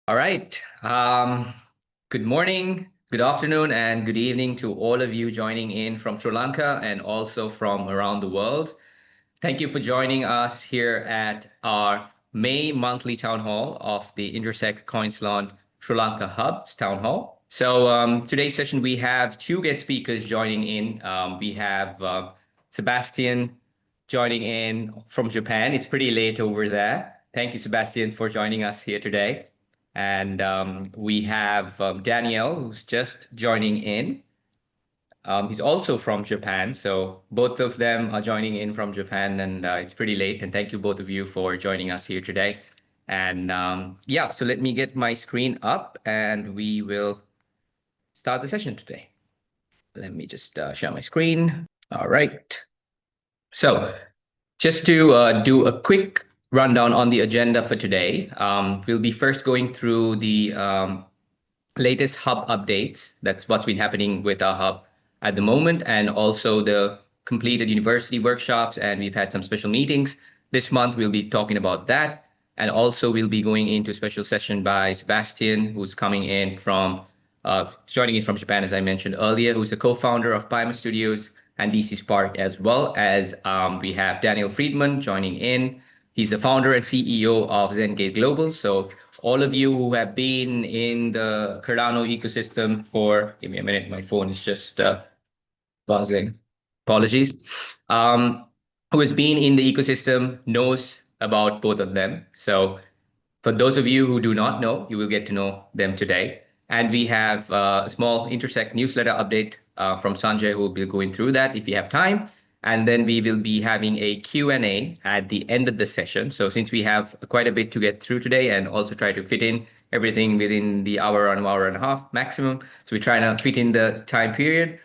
All right. Good morning, good afternoon, and good evening to all of you joining in from Sri Lanka and also from around the world. Thank you for joining us here at our May monthly town hall of the Intersect Coin Ceylon Sri Lanka Hub's town hall. So today's session, we have two guest speakers joining in. We have Sebastien joining in from Japan. It's pretty late over there. Thank you, Sebastien, for joining us here today. And we have Daniel, who's just joining in. He's also from Japan, so both of them are joining in from Japan, and it's pretty late. And thank you, both of you, for joining us here today. And yeah, so let me get my screen up, and we will start the session today. Let me just share my screen. All right. So just to do a quick rundown on the agenda for today, we'll be first going through the latest hub updates. That's what's been happening with our hub at the moment, and also the completed university workshops. And we've had some special meetings this month. We'll be talking about that. And also we'll be going into a special session by Sebastien, who's coming in from, joining in from Japan, as I mentioned earlier, who's the co-founder of Paima Studios and dcSpark, as well as we have Daniel Friedman joining in. He's the founder and CEO of zenGate Global. So all of you who have been in the Cardano ecosystem for, give me a minute, my phone is just buzzing. Apologies. Who has been in the ecosystem knows about both of them. So for those of you who do not know, you will get to know them today. And we have a small Intersect newsletter update from Sanjay, who will be going through that if you have time. And then we will be having a Q&A at the end of the session. So since we have quite a bit to get through today and also try to fit in everything within the hour and a half maximum, so we're trying to fit in the time period.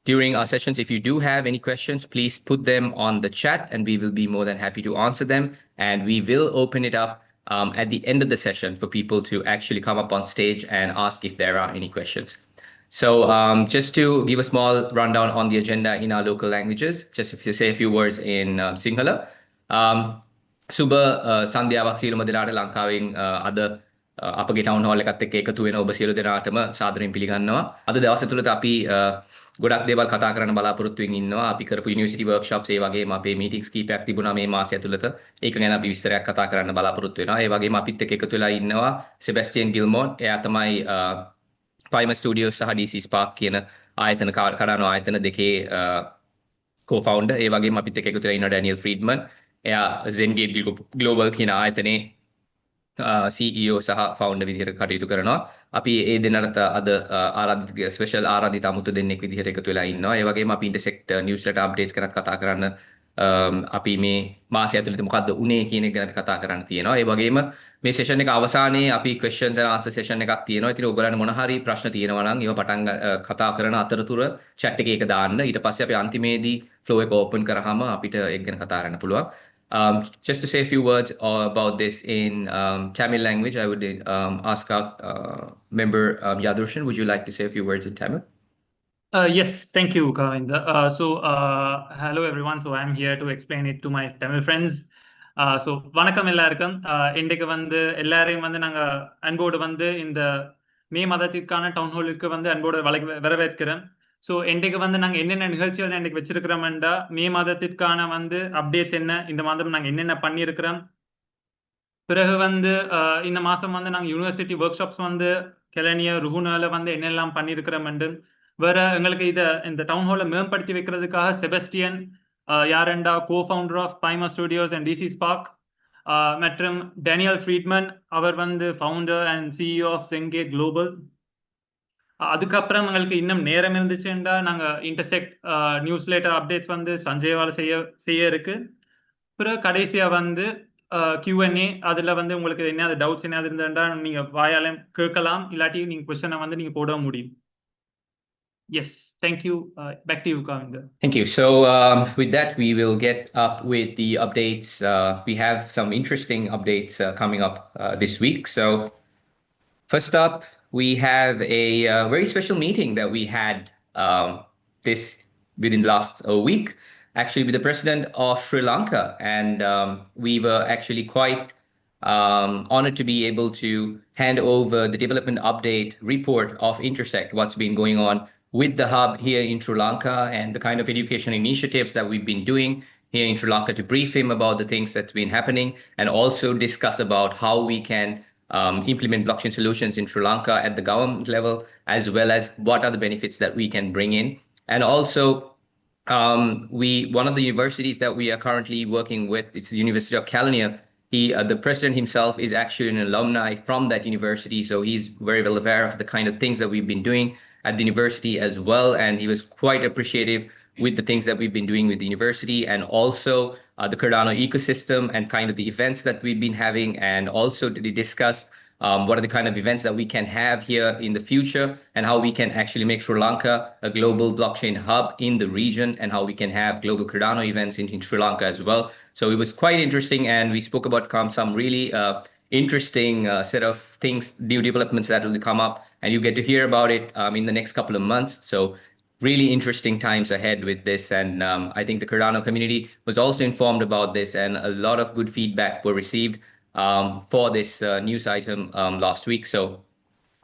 During our sessions, if you do have any questions, please put them on the chat and we will be more than happy to answer them. And we will open it up at the end of the session for people to actually come up on stage and ask if there are any questions. So just to give a small rundown on the agenda in our local languages, just if you say a few words in Sinhala. සුබ සන්ධ්‍යාවක් සියලුම දෙනාට ලංකාවෙන් අද අපගේ town hall එකත් එක්ක එකතු වෙන ඔබ සියලු දෙනාටම සාදරයෙන් පිළිගන්නවා. අද දවස් තුලට අපි ගොඩක් දේවල් කතා කරන්න බලාපොරොත්තු වෙමින් ඉන්නවා. අපි කරපු යුනිවර්සිටි වර්ක්ෂොප්ස් ඒ වගේම අපේ මීටින්ග්ස් කීපයක් තිබුණා මේ මාසය තුලත. ඒක ගැන අපි විස්තරයක් කතා කරන්න බලාපොරොත්තු වෙනවා. ඒ වගේම අපිත් එක්ක එකතු වෙලා ඉන්නවා Sebastien Guillemot. එයා තමයි Paima Studios සහ dcSpark කියන ආයතන Cardano ආයතන දෙකේ co-founder. ඒ වගේම අපිත් එක්ක එකතු වෙලා ඉන්නවා Daniel Friedman. එයා zenGate Global කියන ආයතනයේ CEO සහ founder විදිහට කටයුතු කරනවා. අපි ඒ දෙන්නට අද ආරාධිත ස්පෙෂල් ආරාධිත අමුතු දෙන්නෙක් විදිහට එකතු වෙලා ඉන්නවා. ඒ වගේම අපි Intersect newsletter updates ගැනත් කතා කරන්න අපි මේ මාසය ඇතුළත මොකද්ද උනේ කියන එක ගැන කතා කරන්න තියෙනවා. ඒ වගේම මේ session එක අවසානයේ අපි questions and answer session එකක් තියෙනවා. ඉතින් ඔයගොල්ලන්ට මොන හරි ප්‍රශ්න තියෙනවා නම් ඒව පටන් කතා කරන අතරතුර chat එකේ ඒක දාන්න. ඊට පස්සේ අපි අන්තිමේදී flow එක open කරාම අපිට ඒක ගැන කතා කරන්න පුළුවන්. Just to say a few words about this in Tamil language, I would ask our member Yadurshan, would you like to say a few words in Tamil? Yes, thank you, Kavinda. Hello everyone. So I'm here to explain it to my Tamil friends. So வணக்கம் எல்லாருக்கும். இன்றைக்கு வந்து எல்லாரையும் வந்து நாங்க அன்போடு வந்து இந்த மே மாதத்திற்கான டவுன் ஹாலுக்கு வந்து அன்போடு வரவேற்கிறோம். ஸோ இன்றைக்கு வந்து நாங்கள் என்னென்ன நிகழ்ச்சிகள் இன்றைக்கு வச்சிருக்கிறோம்டா மே மாதத்திற்கான வந்து அப்டேட்ஸ் என்ன, இந்த மாதம் நாங்கள் என்னென்ன பண்ணியிருக்கிறோம், பிறகு வந்து இந்த மாதம் வந்து நாங்கள் யூனிவர்சிட்டி ஒர்க் ஷாப்ஸ் வந்து கெலனியா ருகுனால வந்து என்னெல்லாம் பண்ணியிருக்கிறோம் என்று வேற எங்களுக்கு இந்த டவுன் ஹாலை மேம்படுத்தி வைக்கிறதுக்காக செபஸ்டியன் யாரெண்டா co-founder of Paima Studios and dcSpark மற்றும் டேனியல் ஃப்ரீட்மன் அவர் வந்து founder and CEO of zenGate Global. அதுக்கப்புறம் எங்களுக்கு இன்னும் நேரம் இருந்துச்சுன்னா நாங்கள் இன்டர்செக்ட் நியூஸ்லேட்டர் அப்டேட்ஸ் வந்து சஞ்சயவால் செய்ய இருக்கு. பிறகு கடைசியாக வந்து Q&A, அதில் வந்து உங்களுக்கு என்ன டவுட்ஸ் என்ன இருந்தா நீங்கள் வாயாலையும் கேட்கலாம், இல்லாட்டி நீங்கள் கொஸ்டினை வந்து நீங்கள் போட முடியும். Yes, thank you. Back to you, Kavinda. Thank you. So with that, we will get up with the updates. We have some interesting updates coming up this week. So first up, we have a very special meeting that we had within the last week, actually with the president of Sri Lanka. And we were actually quite Honored to be able to hand over the development update report of Intersect, what's been going on with the hub here in Sri Lanka and the kind of education initiatives that we've been doing here in Sri Lanka, to brief him about the things that's been happening and also discuss about how we can implement blockchain solutions in Sri Lanka at the government level, as well as what are the benefits that we can bring in. And also, one of the universities that we are currently working with, it's the University of California. The president himself is actually an alumni from that university, so he's very well aware of the kind of things that we've been doing at the university as well, and he was quite appreciative with the things that we've been doing with the university, and also the Cardano ecosystem and kind of the events that we've been having, and also to discuss what are the kind of events that we can have here in the future, and how we can actually make Sri Lanka a global blockchain hub in the region, and how we can have global Cardano events in Sri Lanka as well. So it was quite interesting, and we spoke about some really interesting set of things, new developments that will come up, and you get to hear about it in the next couple of months. So really interesting times ahead with this, and I think the Cardano community was also informed about this, and a lot of good feedback were received for this news item last week. So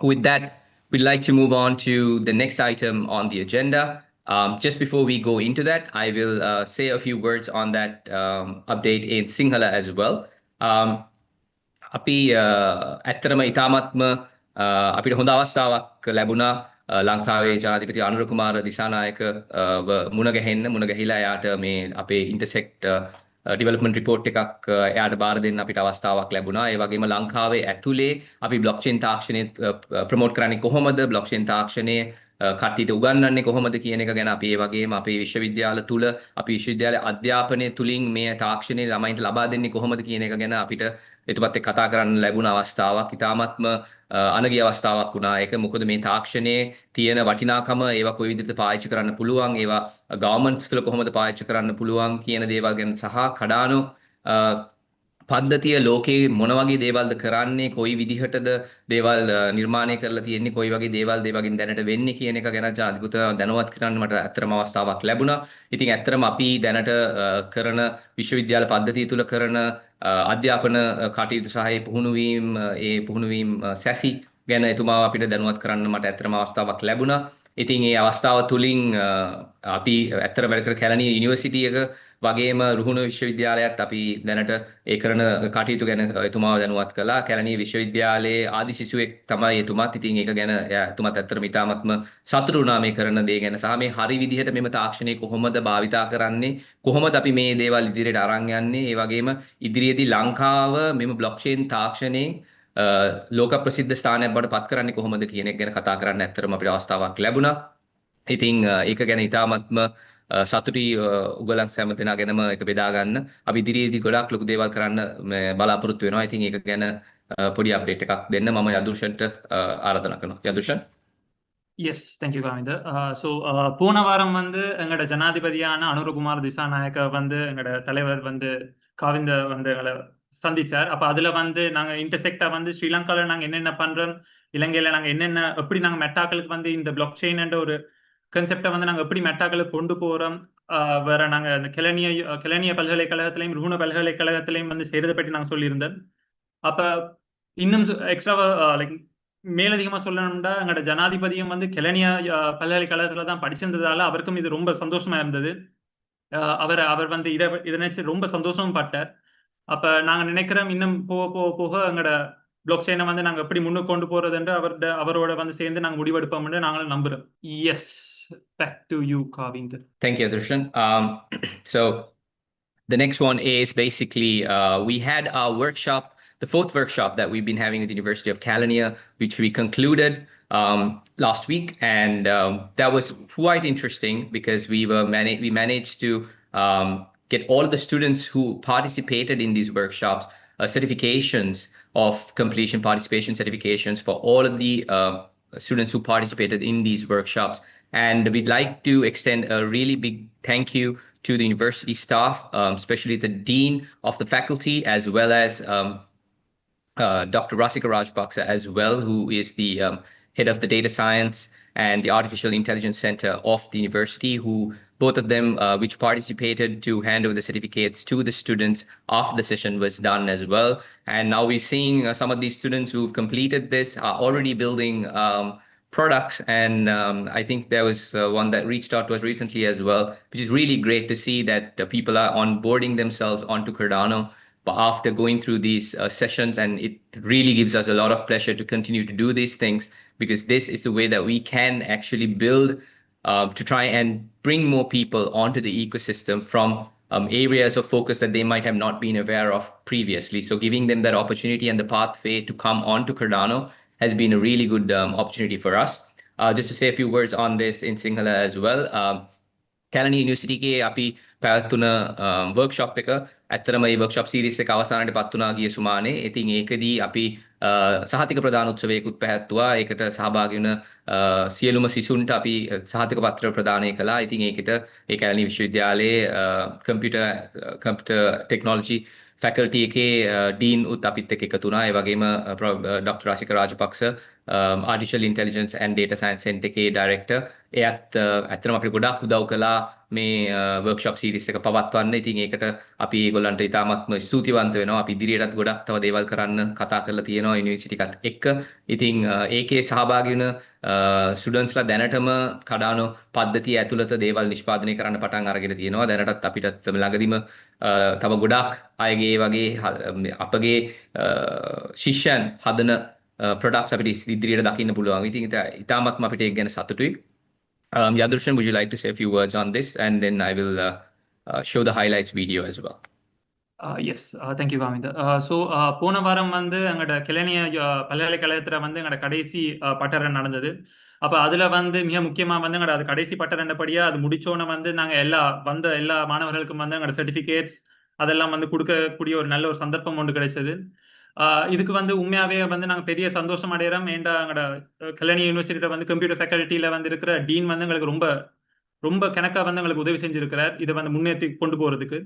with that, we'd like to move on to the next item on the agenda. Just before we go into that, I will say a few words on that update in Sinhala as well. අපි ඇත්තරම ඉතාමත්ම අපිට හොඳ අවස්ථාවක් ලැබුණා ලංකාවේ ජනාධිපති අනුර කුමාර දිසානායක මුණ ගැහිලා එයාට මේ අපේ ඉන්ටර්සෙක්ට් ඩෙවලොප්මන්ට් රිපෝට් එකක් එයාට බාර දෙන්න අපිට අවස්ථාවක් ලැබුණා. ඒ වගේම ලංකාවේ ඇතුලේ අපි බ්ලොක්චේන් තාක්ෂණය ප්‍රොමෝට් කරන්නේ කොහොමද, බ්ලොක්චේන් තාක්ෂණය කට්ටියට උගන්වන්නේ කොහොමද කියන එක ගැන අපි ඒ වගේම අපේ විශ්වවිද්‍යාල තුල අපි විශ්වවිද්‍යාල අධ්‍යාපනය තුලින් මේ තාක්ෂණය ළමයින්ට ලබා දෙන්නේ කොහොමද කියන එක ගැන අපිට එතුමත් එක්ක කතා කරන්න ලැබුණ අවස්ථාවක් ඉතාමත්ම අනගිය අවස්ථාවක් වුණා. ඒක මොකද මේ තාක්ෂණයේ තියෙන වටිනාකම, ඒවා කොයි විදිහට පාවිච්චි කරන්න පුළුවන්, ඒවා ගවර්න්මන්ට්ස් තුළ කොහොමද පාවිච්චි කරන්න පුළුවන් කියන දේවල් ගැන සහ කඩානෝ පද්ධතිය ලෝකේ මොන වගේ දේවල්ද කරන්නේ, කොයි විදිහටද දේවල් නිර්මාණය කරලා තියෙන්නේ, කොයි වගේ දේවල්ද ඒ වගේම දැනට වෙන්නේ කියන එක ගැන ජාතිපුත දැනුවත් කරන්න මට ඇත්තටම අවස්ථාවක් ලැබුණා. ඉතින් ඇත්තටම අපි දැනට කරන විශ්වවිද්‍යාල පද්ධතිය තුල කරන අධ්‍යාපන කටයුතු සහ ඒ පුහුණුවීම් සැසි ගැන එතුමාව අපිට දැනුවත් කරන්න මට ඇත්තටම අවස්ථාවක් ලැබුණා. ඉතින් ඒ අවස්ථාව තුලින් අපි ඇත්තටම වැඩ කර කැලණිය යුනිවර්සිටි එක වගේම රුහුණ විශ්වවිද්‍යාලයත් අපි දැනට ඒ කරන කටයුතු ගැන එතුමාව දැනුවත් කළා. කැලණිය විශ්වවිද්‍යාලයේ ආදි සිසුවෙක් තමයි එතුමාත්. ඉතින් ඒක ගැන එතුමාත් ඇත්තටම ඉතාමත්ම සතුටු වුණා මේ කරන දේ ගැන, සහ මේ හරි විදිහට මෙම තාක්ෂණය කොහොමද භාවිතා කරන්නේ, කොහොමද අපි මේ දේවල් ඉදිරියට අරන් යන්නේ, ඒ වගේම ඉදිරියේදී ලංකාව මෙම බ්ලොක්චේන් තාක්ෂණයෙන් ලෝක ප්‍රසිද්ධ ස්ථානයක් බවට පත් කරන්නේ කොහොමද කියන එක ගැන කතා කරන්න ඇත්තටම අපිට අවස්ථාවක් ලැබුණා. ඉතින් ඒක ගැන ඉතාමත්ම සතුටුයි උගලන් සෑම දෙනා ගැනම ඒක බෙදා ගන්න. අපි ඉදිරියේදී ගොඩාක් ලොකු දේවල් කරන්න බලාපොරොත්තු වෙනවා. ඉතින් ඒක ගැන පොඩි අප්ඩේට් එකක් දෙන්න මම යදුෂන්ට ආරාධනා කරනවා. යදුෂන්. Yes, thank you, Kavinda. போன வாரம் வந்து எங்களோட ஜனாதிபதியான அனுரகுமார் திசாநாயக்க வந்து எங்களோட தலைவர் வந்து காவிந்த வந்து எங்களை சந்திச்சார். அப்ப அதுல வந்து நாங்க இன்டர்செக்டா வந்து ஸ்ரீலங்கால நாங்க என்னென்ன பண்றோம், இலங்கையில நாங்க என்னென்ன எப்படி நாங்க மெட்டாக்களுக்கு வந்து இந்த பிளாக் செயின் என்ற ஒரு கன்செப்டை வந்து நாங்க எப்படி மெட்டாக்களுக்கு கொண்டு போறோம், வேற நாங்க அந்த கிளனிய பல்கலைக்கழகத்திலையும் ருகுண பல்கலைக்கழகத்திலையும் வந்து செய்யறதை பற்றி நாங்க சொல்லியிருந்தோம். அப்ப இன்னும் எக்ஸ்ட்ரா லைக் மேலதிகமா சொல்லணும்னா எங்களோட ஜனாதிபதியும் வந்து கிளனிய பல்கலைக்கழகத்துல தான் படிச்சிருந்ததால அவருக்கும் இது ரொம்ப சந்தோஷமா இருந்தது. அவர் வந்து இதை நினைச்சு ரொம்ப சந்தோஷமும் பட்டார். அப்ப நாங்க நினைக்கிறோம் இன்னும் போக எங்களோட பிளாக் செயினை வந்து நாங்க எப்படி முன்னுக்கு கொண்டு போறது என்று அவரோட வந்து சேர்ந்து நாங்க முடிவெடுப்போம் என்று நாங்களும் நம்புறோம். Yes, back to you, Kavinder. Thank you, Darshan. So the next one is basically we had our workshop, the fourth workshop that we've been having at the University of California, which we concluded last week, and that was quite interesting because we managed to get all the students who participated in these workshops certifications of completion, participation certifications for all of the students who participated in these workshops. And we'd like to extend a really big thank you to the university staff, especially the dean of the faculty, as well as Dr. Rasika Rajpaksa as well, who is the head of the data science and the Artificial Intelligence Center of the university, who both of them which participated to hand over the certificates to the students after the session was done as well. And now we're seeing some of these students who've completed this are already building products. And I think there was one that reached out to us recently as well, which is really great to see that people are onboarding themselves onto Cardano but after going through these sessions. And it really gives us a lot of pleasure to continue to do these things, because this is the way that we can actually build to try and bring more people onto the ecosystem from areas of focus that they might have not been aware of previously. So giving them that opportunity and the pathway to come onto Cardano has been a really good opportunity for us. Just to say a few words on this in Sinhala as well. Kelani university එකේ අපි පැවැත්වුණ workshop එක ඇත්තටම මේ workshop series එක අවසානයේට පත් වුණා ගිය සුමානේ. ඉතින් ඒකදී අපි සහතික ප්‍රදාන උත්සවයකුත් පැවැත්වුවා. ඒකට සහභාගී වුණ සියලුම සිසුන්ට අපි සහතික පත්‍ර ප්‍රදානය කළා. ඉතින් ඒකට ඒ කැලණි විශ්වවිද්‍යාලයේ කම්පියුටර් ටෙක්නොලොජි ෆැකල්ටි එකේ ඩීන් උත් අපිත් එක්ක එකතු වුණා. ඒ වගේම doctor Rasika Rajapaksa Artificial Intelligence and Data Science Center එකේ ඩයිරෙක්ටර්. එයත් ඇත්තටම අපිට ගොඩක් උදව් කළා මේ වර්ක්ෂොප් සීරීස් එක පවත්වන්න. ඉතින් ඒකට අපි ඒගොල්ලන්ට ඉතාමත්ම ස්තුතිවන්ත වෙනවා. අපි ඉදිරියටත් ගොඩක් තව දේවල් කරන්න කතා කරලා තියෙනවා යුනිවර්සිටි එකත් එක්ක. ඉතින් ඒකේ සහභාගී වෙන ස්ටුඩන්ට්ස්ලා දැනටම Cardano පද්ධතිය ඇතුළත දේවල් නිෂ්පාදනය කරන්න පටන් අරගෙන තියෙනවා. දැනටත් අපිටත් ළඟදීම තව ගොඩක් අයගේ වගේ අපගේ ශිෂ්‍යයන් හදන products අපිට ඉදිරියට දකින්න පුළුවන්. ඉතින් ඉතාමත්ම අපිට ඒක ගැන සතුටුයි. Yadrushan, would you like to say a few words on this? And then I will show the highlights video as well. Yes, thank you, Kaminda. So, போன வாரம் வந்து எங்களோட கிளனிய பல்கலைக்கழகத்துல வந்து எங்களோட கடைசி பட்டறை நடந்தது. அப்ப அதுல வந்து மிக முக்கியமா வந்து எங்களோட அது கடைசி பட்டறைன்றபடியா அது முடிச்சோன்னு வந்து நாங்க எல்லா மாணவர்களுக்கும் வந்து எங்களோட சர்டிபிகேட்ஸ் அதெல்லாம் வந்து கொடுக்கக்கூடிய ஒரு நல்ல ஒரு சந்தர்ப்பம் ஒன்று கிடைச்சது. இதுக்கு வந்து உண்மையாவே வந்து நாங்க பெரிய சந்தோஷம் அடைகிறோம். ஏன்டா எங்களோட கல்யாணி யூனிவர்சிட்டியில வந்து கம்ப்யூட்டர் ஃபேக்கல்ட்டியில வந்து இருக்கிற டீன் வந்து எங்களுக்கு ரொம்ப கணக்கா வந்து எங்களுக்கு உதவி செஞ்சிருக்கிறார் இதை வந்து முன்னேற்றி கொண்டு போறதுக்கு.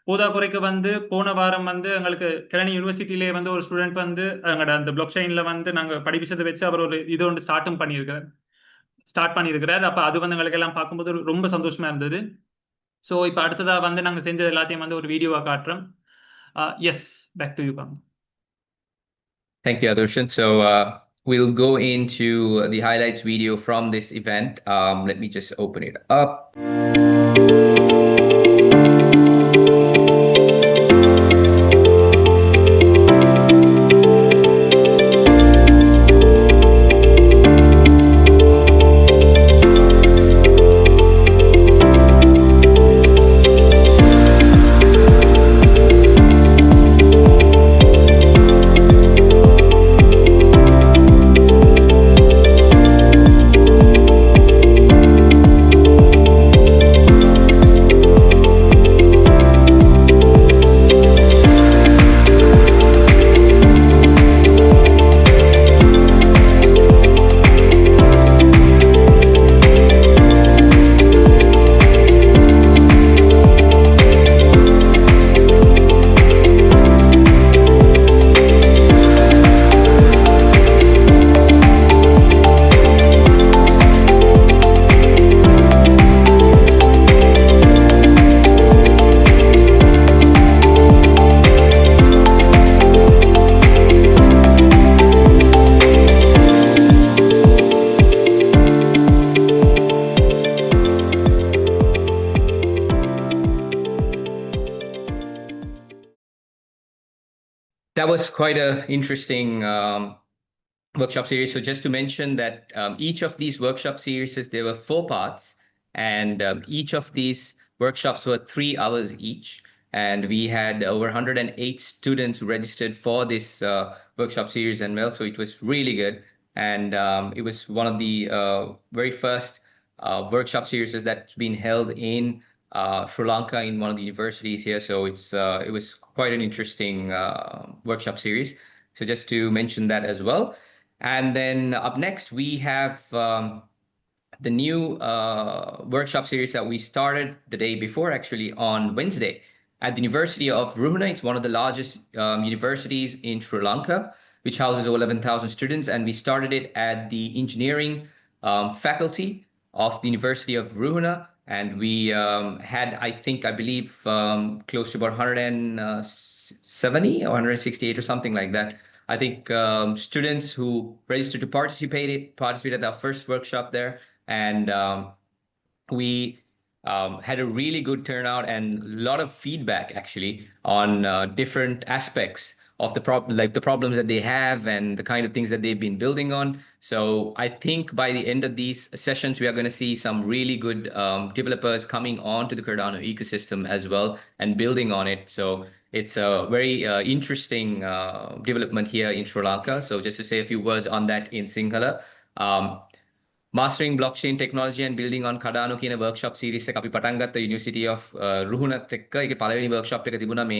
போதாக்குறைக்கு வந்து போன வாரம் வந்து எங்களுக்கு கல்யாணி யூனிவர்சிட்டியிலே வந்து ஒரு ஸ்டூடெண்ட் வந்து எங்களோட அந்த பிளாக் செயின்ல வந்து நாங்க படிப்பிச்சதை வச்சு அவர் ஒரு இது ஒன்று ஸ்டார்ட் பண்ணியிருக்கிறார். அப்ப அது வந்து எங்களுக்கு எல்லாம் பார்க்கும்போது ரொம்ப சந்தோஷமா இருந்தது. ஸோ இப்போ அடுத்ததா வந்து நாங்க செஞ்சது எல்லாத்தையும் வந்து ஒரு வீடியோவா காட்டுறோம். எஸ், பேக் டு யூ காம். Thank you, Adurshan. So we'll go into the highlights video from this event. Let me just open it up. That was quite an interesting workshop series. So just to mention that each of these workshop series, there were 4 parts, and each of these workshops were 3 hours each. And we had over 108 students who registered for this workshop series and well, so it was really good. And it was one of the very first workshop series that's been held in Sri Lanka in one of the universities here. So it was quite an interesting workshop series. So just to mention that as well. And then up next, we have the new workshop series that we started the day before, actually on Wednesday at the University of Ruhuna. It's one of the largest universities in Sri Lanka, which houses over 11,000 students. And we started it at the engineering faculty of the University of Ruhuna, and we had, I believe, close to about 170 or 168 or something like that. I think students who registered to participate at our first workshop there, and we had a really good turnout and a lot of feedback actually on different aspects of the problems that they have and the kind of things that they've been building on. So I think by the end of these sessions, we are going to see some really good developers coming onto the Cardano ecosystem as well and building on it. So it's a very interesting development here in Sri Lanka. So just to say a few words on that in Sinhala. Mastering Blockchain Technology and Building on Cardano කියන workshop series එක අපි පටන් ගත්ත University of රුහුණත් එක්ක. ඒකේ පළවෙනි workshop එක තිබුණා මේ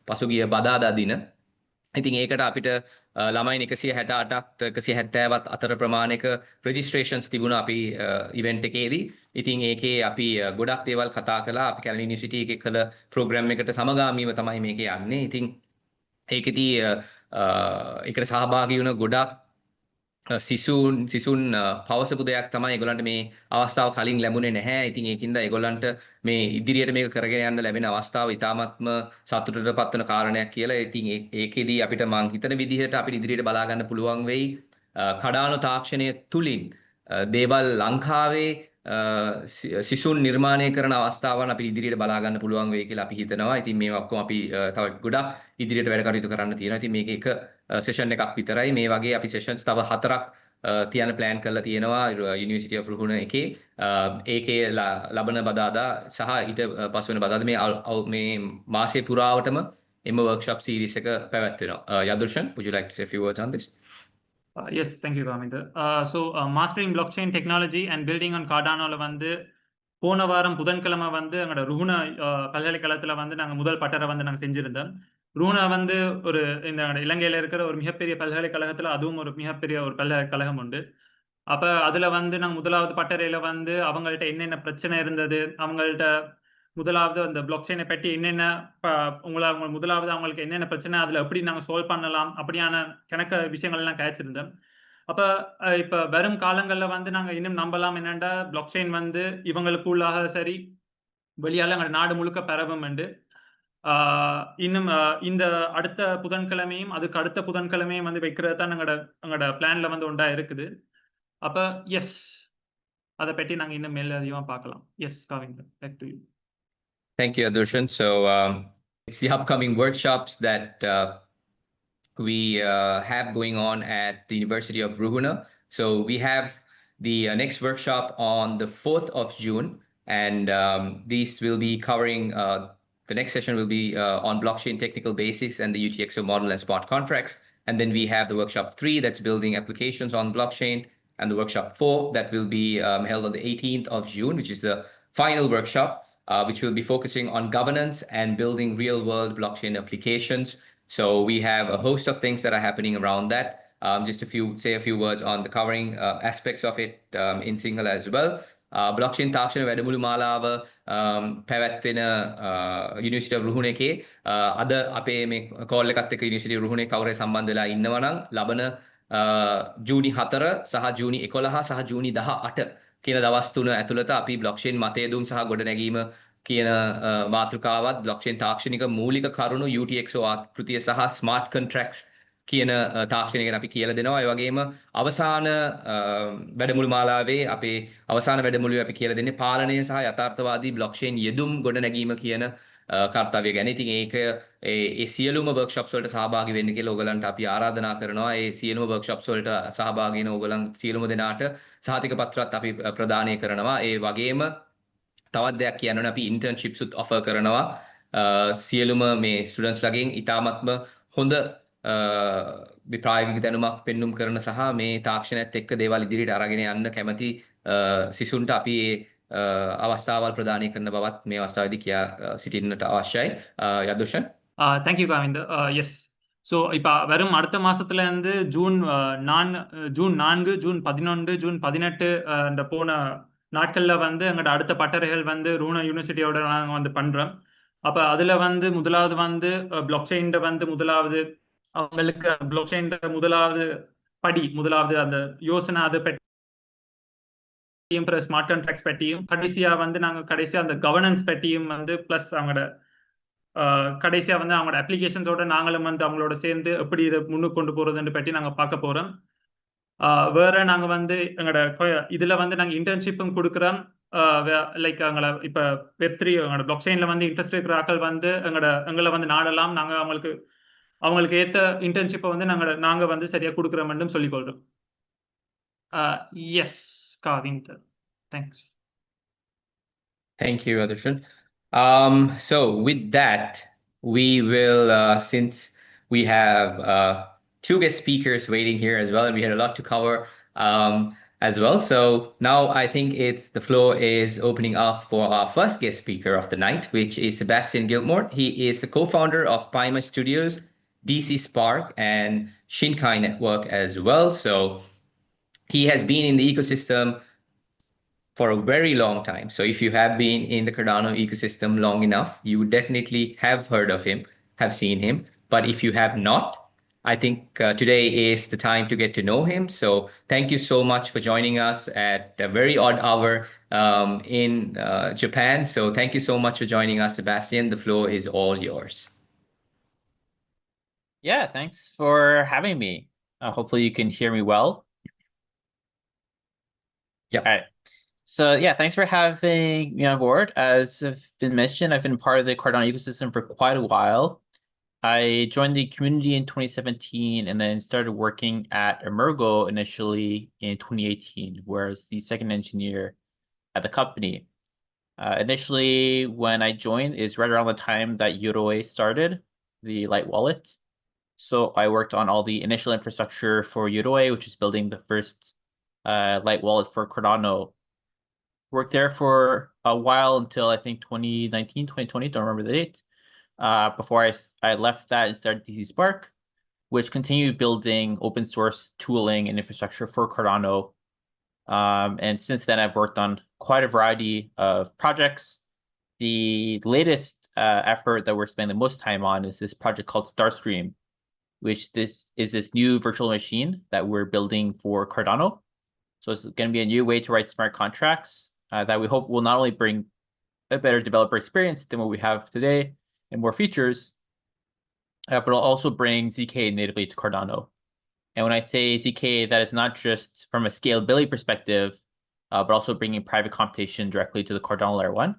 පසුගිය බදාදා දින. ඉතින් ඒකට අපිට ළමයින් 168ක් 170වත් අතර ප්‍රමාණයක registrations තිබුණා අපි event එකේදී. ඉතින් ඒකේ අපි ගොඩක් දේවල් කතා කළා. අපි කැලණි University එකේ කළ program එකට සමගාමීව තමයි මේකේ යන්නේ. ඉතින් ඒකෙදී ඒකට සහභාගී වුණ ගොඩක් සිසුන් පවසපු දෙයක් තමයි ඒගොල්ලන්ට මේ අවස්ථාව කලින් ලැබුණේ නැහැ. ඉතින් ඒකින්ද ඒගොල්ලන්ට මේ ඉදිරියට මේක කරගෙන යන්න ලැබෙන අවස්ථාව ඉතාමත්ම සතුටටපත් වෙන කාරණයක් කියලා. ඉතින් ඒකෙදී අපිට මං හිතන විදිහට අපිට ඉදිරියට බලා ගන්න පුළුවන් වෙයි කඩානෝ තාක්ෂණය තුලින් දේවල් ලංකාවේ සිසුන් නිර්මාණය කරන අවස්ථාවන් අපි ඉදිරියට බලා ගන්න පුළුවන් වෙයි කියලා අපි හිතනවා. ඉතින් මේවා ඔක්කොම අපි තව ගොඩක් ඉදිරියට වැඩ කටයුතු කරන්න තියෙනවා. ඉතින් මේක එක සෙෂන් එකක් විතරයි. මේ වගේ අපි සෙෂන්ස් තව 4ක් තියන්න ප්ලෑන් කරලා තියෙනවා University of Ruhuna එකේ. ඒකේ ලබන බදාදා සහ ඊට පස්ව වෙන බදාදා මේ මාසයේ පුරාවටම එම workshop series එක පැවැත්වෙනවා. Yadurshan, would you like to say a few words on this? Yes, thank you, Kaminda. So mastering blockchain technology and building on Cardano வந்து போன வாரம் புதன்கிழமை வந்து எங்களோட ருஹுனா பல்கலைக்கழகத்துல வந்து நாங்கள் முதல் பட்டறை வந்து நாங்கள் செஞ்சிருந்தோம். ருஹுனா வந்து ஒரு இந்த இலங்கையில இருக்கிற ஒரு மிகப்பெரிய பல்கலைக்கழகத்துல அதுவும் ஒரு மிகப்பெரிய ஒரு பல்கலைக்கழகம் உண்டு. அப்ப அதுல வந்து நாங்கள் முதலாவது பட்டறையில வந்து அவங்கள்ட்ட என்னென்ன பிரச்சனை இருந்தது, அவங்கள்ட்ட முதலாவது அந்த பிளாக்செயினை பற்றி என்னென்ன முதலாவது அவங்களுக்கு என்னென்ன பிரச்சனை, அதுல எப்படி நாங்கள் சால்வ் பண்ணலாம் அப்படியான கணக்க விஷயங்கள் எல்லாம் கிடைச்சிருந்தோம். அப்ப இப்ப வரும் காலங்கள்ல வந்து நாங்க இன்னும் நம்பலாம் என்னண்டா பிளாக்செயின் வந்து இவங்களுக்குள்ளாக சரி வெளியால எங்க நாடு முழுக்க பரவும் உண்டு. இன்னும் இந்த அடுத்த புதன்கிழமையும் அதுக்கு அடுத்த புதன்கிழமையும் வந்து வைக்கிறது தான் எங்களோட பிளான்ல வந்து ஒன்றா இருக்குது. அப்ப எஸ் அதை பற்றி நாங்க இன்னும் மேல அதிகமா பார்க்கலாம். Yes Kavinder, back to you. Thank you, Adurshan. So it's the upcoming workshops that we have going on at the University of Ruhuna. So we have the next workshop on the 4th of June, and these will be covering, the next session will be on blockchain technical basics and the UTXO model and smart contracts. And then we have the workshop 3 that's building applications on blockchain, and the workshop 4 that will be held on the 18th of June, which is the final workshop, which will be focusing on governance and building real-world blockchain applications. So we have a host of things that are happening around that. Just say a few words on the covering aspects of it in Sinhala as well. Blockchain තාක්ෂණ වැඩමුළු මාලාව පැවැත්වෙන University of Ruhuna එකේ අද අපේ මේ call එකත් එක්ක University of Ruhuna කවුරු සම්බන්ධ වෙලා ඉන්නවා නම් ලබන ජූනි 4 සහ ජූනි 11 සහ ජූනි 18 කියන දවස් තුන ඇතුළත අපි blockchain මතයදුම් සහ ගොඩනැගීම කියන මාතෘකාවත් blockchain තාක්ෂණික මූලික කරුණු UTXO ආකෘතිය සහ smart contracts කියන තාක්ෂණය ගැන අපි කියලා දෙනවා. ඒ වගේම අවසාන වැඩමුළු මාලාවේ අපේ අවසාන වැඩමුළුවේ අපි කියලා දෙන්නේ පාලනය සහ යථාර්ථවාදී blockchain යෙදුම් ගොඩනැගීම කියන කාර්යය ගැන. ඉතින් ඒක ඒ සියලුම workshops වලට සහභාගී වෙන්න කියලා ඕගලන්ට අපි ආරාධනා කරනවා. ඒ සියලුම workshops වලට සහභාගී වෙන ඕගලන් සියලුම දෙනාට සහතික පත්‍රات අපි ප්‍රදානය කරනවා. ඒ වගේම තවත් දෙයක් කියන්න අපි internships උත් offer කරනවා. සියලුම මේ students ලගෙන් ඉතාමත්ම හොඳ ප්‍රායෝගික දැනුමක් පෙන්눔 කරන සහ මේ තාක්ෂණයත් එක්ක දේවල් ඉදිරියට අරගෙන යන්න කැමති සිසුන්ට අපි අවස්ථාවල් ප්‍රදානය කරන බවත් මේ අවස්ථාවේදී කියා සිටින්නට අවශ්‍යයි. Yadurshan. Thank you, Kavinder. Yes. So இப்போ வரும் அடுத்த மாசத்துல இருந்து ஜூன் 4, ஜூன் 11, ஜூன் 18 இந்த போன நாட்கள்ல வந்து எங்களோட அடுத்த பட்டறைகள் வந்து ரூனா யூனிவர்சிட்டியோட நாங்கள் வந்து பண்றோம். அப்ப அதுல வந்து முதலாவது வந்து பிளாக்செயின் வந்து முதலாவது அவங்களுக்கு பிளாக்செயின் முதலாவது படி முதலாவது அந்த யோசனை அதை அப்புறம் ஸ்மார்ட் கான்ட்ராக்ட்ஸ் பற்றியும் கடைசியா வந்து நாங்கள் கடைசியா அந்த கவர்னன்ஸ் பற்றியும் வந்து ப்ளஸ் அவங்களோட கடைசியா வந்து அவங்களோட அப்ளிகேஷன்ஸோட நாங்களும் வந்து அவங்களோட சேர்ந்து எப்படி இதை முன்னுக்கு கொண்டு போறதுன்னு பற்றி நாங்கள் பார்க்க போறோம். வேற நாங்க வந்து எங்களோட இதுல வந்து நாங்க இன்டர்ன்ஷிப்பும் கொடுக்குறோம். லைக் எங்களை இப்ப வெப்3 எங்களோட பிளாக் செயின்ல வந்து இன்ட்ரெஸ்ட் இருக்கிற ஆட்கள் வந்து எங்களை வந்து நாடலாம். நாங்க அவங்களுக்கு ஏத்த இன்டர்ன்ஷிப்பை வந்து நாங்க வந்து சரியா கொடுக்குறோம்னு சொல்லிக்கொள்றோம். Yes Kavind, thanks. Thank you, Adarshun. So with that, we will, since we have two guest speakers waiting here as well, and we had a lot to cover as well. So now I think the floor is opening up for our first guest speaker of the night, which is Sebastien Guillemot. He is the co-founder of Paima Studios, dcSpark, and Shinkai Network as well. So he has been in the ecosystem for a very long time. So if you have been in the Cardano ecosystem long enough, you would definitely have heard of him, have seen him. But if you have not, I think today is the time to get to know him. So thank you so much for joining us at a very odd hour in Japan. So thank you so much for joining us, Sebastien. The floor is all yours. Yeah, thanks for having me. Hopefully you can hear me well. Yeah. All right. So yeah, thanks for having me on board. As have been mentioned, I've been part of the Cardano ecosystem for quite a while. I joined the community in 2017 and then started working at Emergo initially in 2018, where I was the second engineer at the company. Initially, when I joined, is right around the time that Yoroi started, the Light Wallet. So I worked on all the initial infrastructure for Yoroi, which is building the first Light Wallet for Cardano. Worked there for a while until I think 2019, 2020, don't remember the date. Before I left that and started dcSpark, which continued building open source tooling and infrastructure for Cardano. And since then, I've worked on quite a variety of projects. The latest effort that we're spending the most time on is this project called Starstream, which is this new virtual machine that we're building for Cardano. So it's going to be a new way to write smart contracts that we hope will not only bring a better developer experience than what we have today and more features, but it'll also bring ZK natively to Cardano. And when I say ZK, that is not just from a scalability perspective, but also bringing private computation directly to the Cardano layer 1,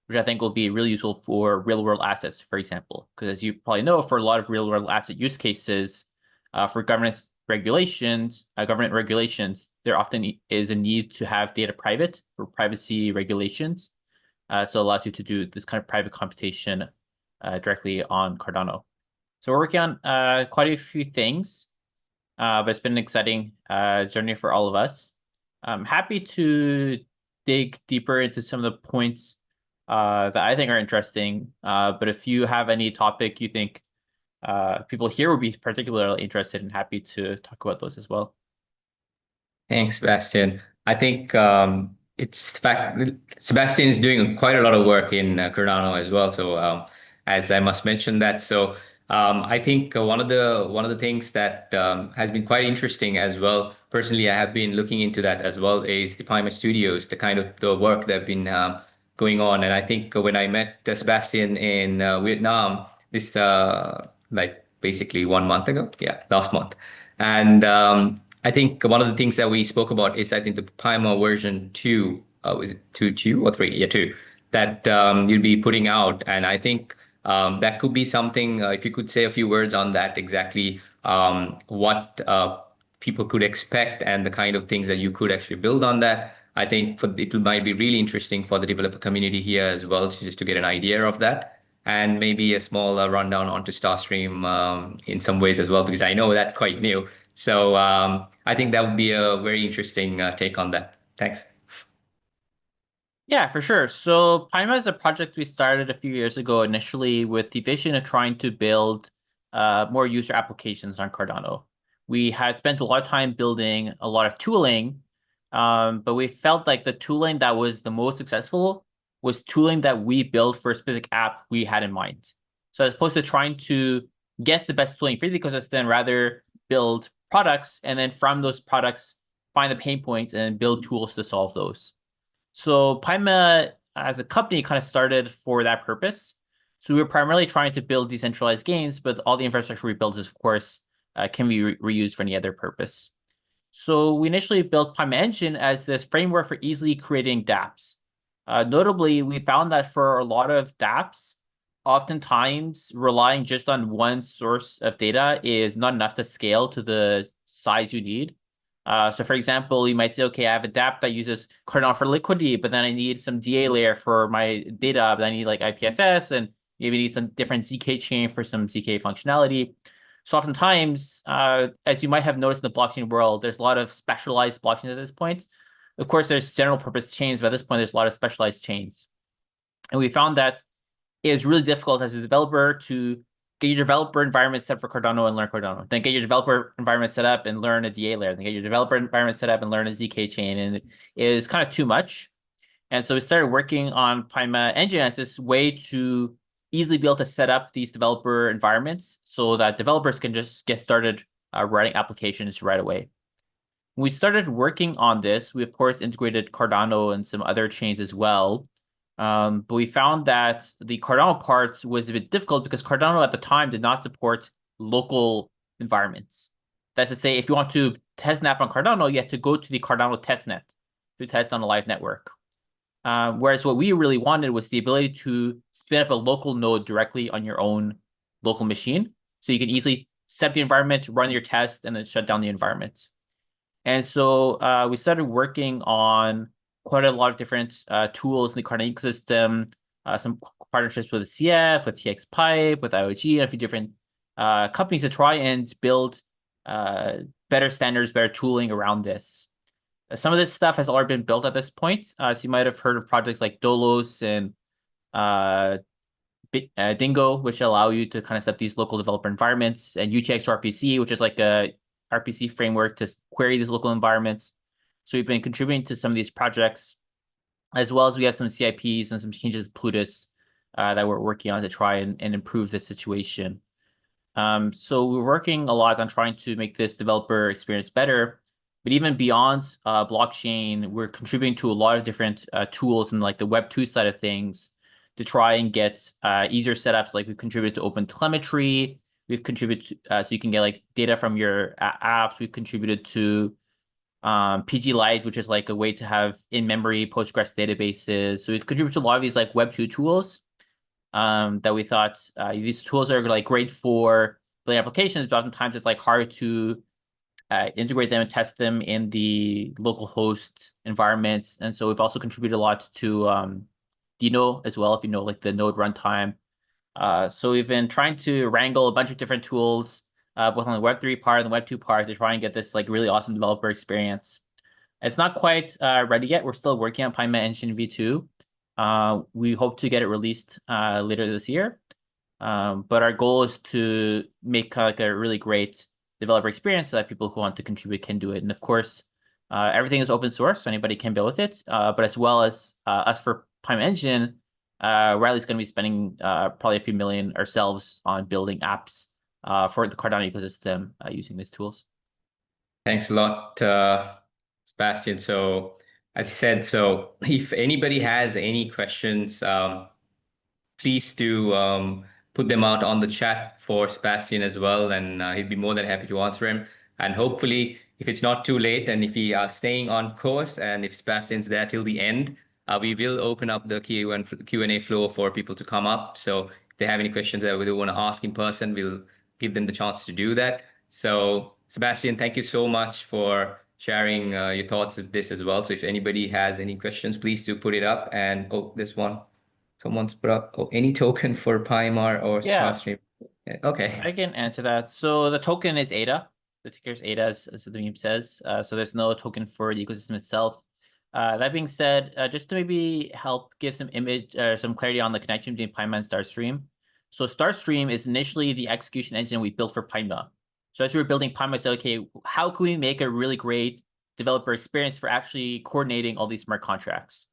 which I think will be really useful for real-world assets, for example. Because as you probably know, for a lot of real-world asset use cases, for government regulations, there often is a need to have data private for privacy regulations. So it allows you to do this kind of private computation directly on Cardano. So we're working on quite a few things, but it's been an exciting journey for all of us. I'm happy to dig deeper into some of the points that I think are interesting. But if you have any topic you think people here would be particularly interested in, happy to talk about those as well. Thanks, Sebastian. I think Sebastian is doing quite a lot of work in Cardano as well. So as I must mention that. So I think one of the things that has been quite interesting as well. Personally, I have been looking into that as well. Is the Paima Studios, the kind of the work that have been going on. And I think when I met Sebastian in Vietnam, this like basically 1 month ago, last month, and I think one of the things that we spoke about is I think the Paima version 2, was it 2 or 3? Yeah, 2, that you'll be putting out. And I think that could be something, if you could say a few words on that, exactly what people could expect and the kind of things that you could actually build on that. I think it might be really interesting for the developer community here as well, just to get an idea of that. And maybe a small rundown onto Starstream in some ways as well, because I know that's quite new. So I think that would be a very interesting take on that. Thanks. Yeah, for sure. So Paima is a project we started a few years ago, initially with the vision of trying to build more user applications on Cardano. We had spent a lot of time building a lot of tooling, but we felt like the tooling that was the most successful was tooling that we built for a specific app we had in mind. So as opposed to trying to guess the best tooling for the ecosystem, rather build products and then from those products find the pain points and build tools to solve those. So Paima, as a company, kind of started for that purpose. So we were primarily trying to build decentralized games, but all the infrastructure we built is, of course, can be reused for any other purpose. So we initially built Paima Engine as this framework for easily creating dApps. Notably, we found that for a lot of dApps, oftentimes relying just on one source of data is not enough to scale to the size you need. So for example, you might say, okay, I have a dApp that uses Cardano for liquidity, but then I need some DA layer for my data, but I need like IPFS and maybe need some different ZK chain for some ZK functionality. So oftentimes, as you might have noticed in the blockchain world, there's a lot of specialized blockchains at this point. Of course, there's general purpose chains, but at this point, there's a lot of specialized chains. And we found that it is really difficult as a developer to get your developer environment set for Cardano and learn Cardano. Then get your developer environment set up and learn a DA layer. Then get your developer environment set up and learn a ZK chain. And it is kind of too much. And so we started working on Paima Engine as this way to easily be able to set up these developer environments so that developers can just get started writing applications right away. When we started working on this, we, of course, integrated Cardano and some other chains as well. But we found that the Cardano part was a bit difficult because Cardano at the time did not support local environments. That's to say, if you want to test an app on Cardano, you have to go to the Cardano testnet to test on a live network. Whereas what we really wanted was the ability to spin up a local node directly on your own local machine. So you can easily set the environment, run your test, and then shut down the environment. And so we started working on quite a lot of different tools in the Cardano ecosystem, some partnerships with CF, with TXPipe, with IOG, and a few different companies to try and build better standards, better tooling around this. Some of this stuff has already been built at this point. So you might have heard of projects like Dolos and Dingo, which allow you to kind of set these local developer environments, and UTX RPC, which is like a RPC framework to query these local environments. So we've been contributing to some of these projects, as well as we have some CIPs and some changes to Plutus that we're working on to try and improve the situation. So we're working a lot on trying to make this developer experience better. But even beyond blockchain, we're contributing to a lot of different tools in like the Web2 side of things to try and get easier setups. Like we've contributed to open telemetry. We've contributed so you can get like data from your apps. We've contributed to PG Lite, which is like a way to have in-memory Postgres databases. So we've contributed to a lot of these like Web2 tools that we thought these tools are like great for building applications, but oftentimes it's like hard to integrate them and test them in the local host environment. And so we've also contributed a lot to Dino as well, if you know like the node runtime. So we've been trying to wrangle a bunch of different tools, both on the Web3 part and the Web2 part, to try and get this like really awesome developer experience. It's not quite ready yet. We're still working on Paima Engine v2. We hope to get it released later this year. But our goal is to make like a really great developer experience so that people who want to contribute can do it. And of course, everything is open source, so anybody can build with it. But as well as us for Paima Engine, Riley's going to be spending probably a few million ourselves on building apps for the Cardano ecosystem using these tools. Thanks a lot, Sebastien. So as I said, so if anybody has any questions, please do put them out on the chat for Sebastien as well, and he'd be more than happy to answer him. And hopefully, if it's not too late, and if we are staying on course, and if Sebastien's there till the end, we will open up the Q&A floor for people to come up. So if they have any questions that they want to ask in person, we'll give them the chance to do that. So Sebastien, thank you so much for sharing your thoughts of this as well. So if anybody has any questions, please do put it up. And oh, there's one. Someone's put up any token for Paima or Starstream. Okay. I can answer that. So the token is ADA. The ticker is ADA, as the meme says. So there's no token for the ecosystem itself. That being said, just to maybe help give some some clarity on the connection between Paima and Starstream. So Starstream is initially the execution engine we built for Paima. So as we were building Paima, I said, okay, how can we make a really great developer experience for actually coordinating all these smart contracts?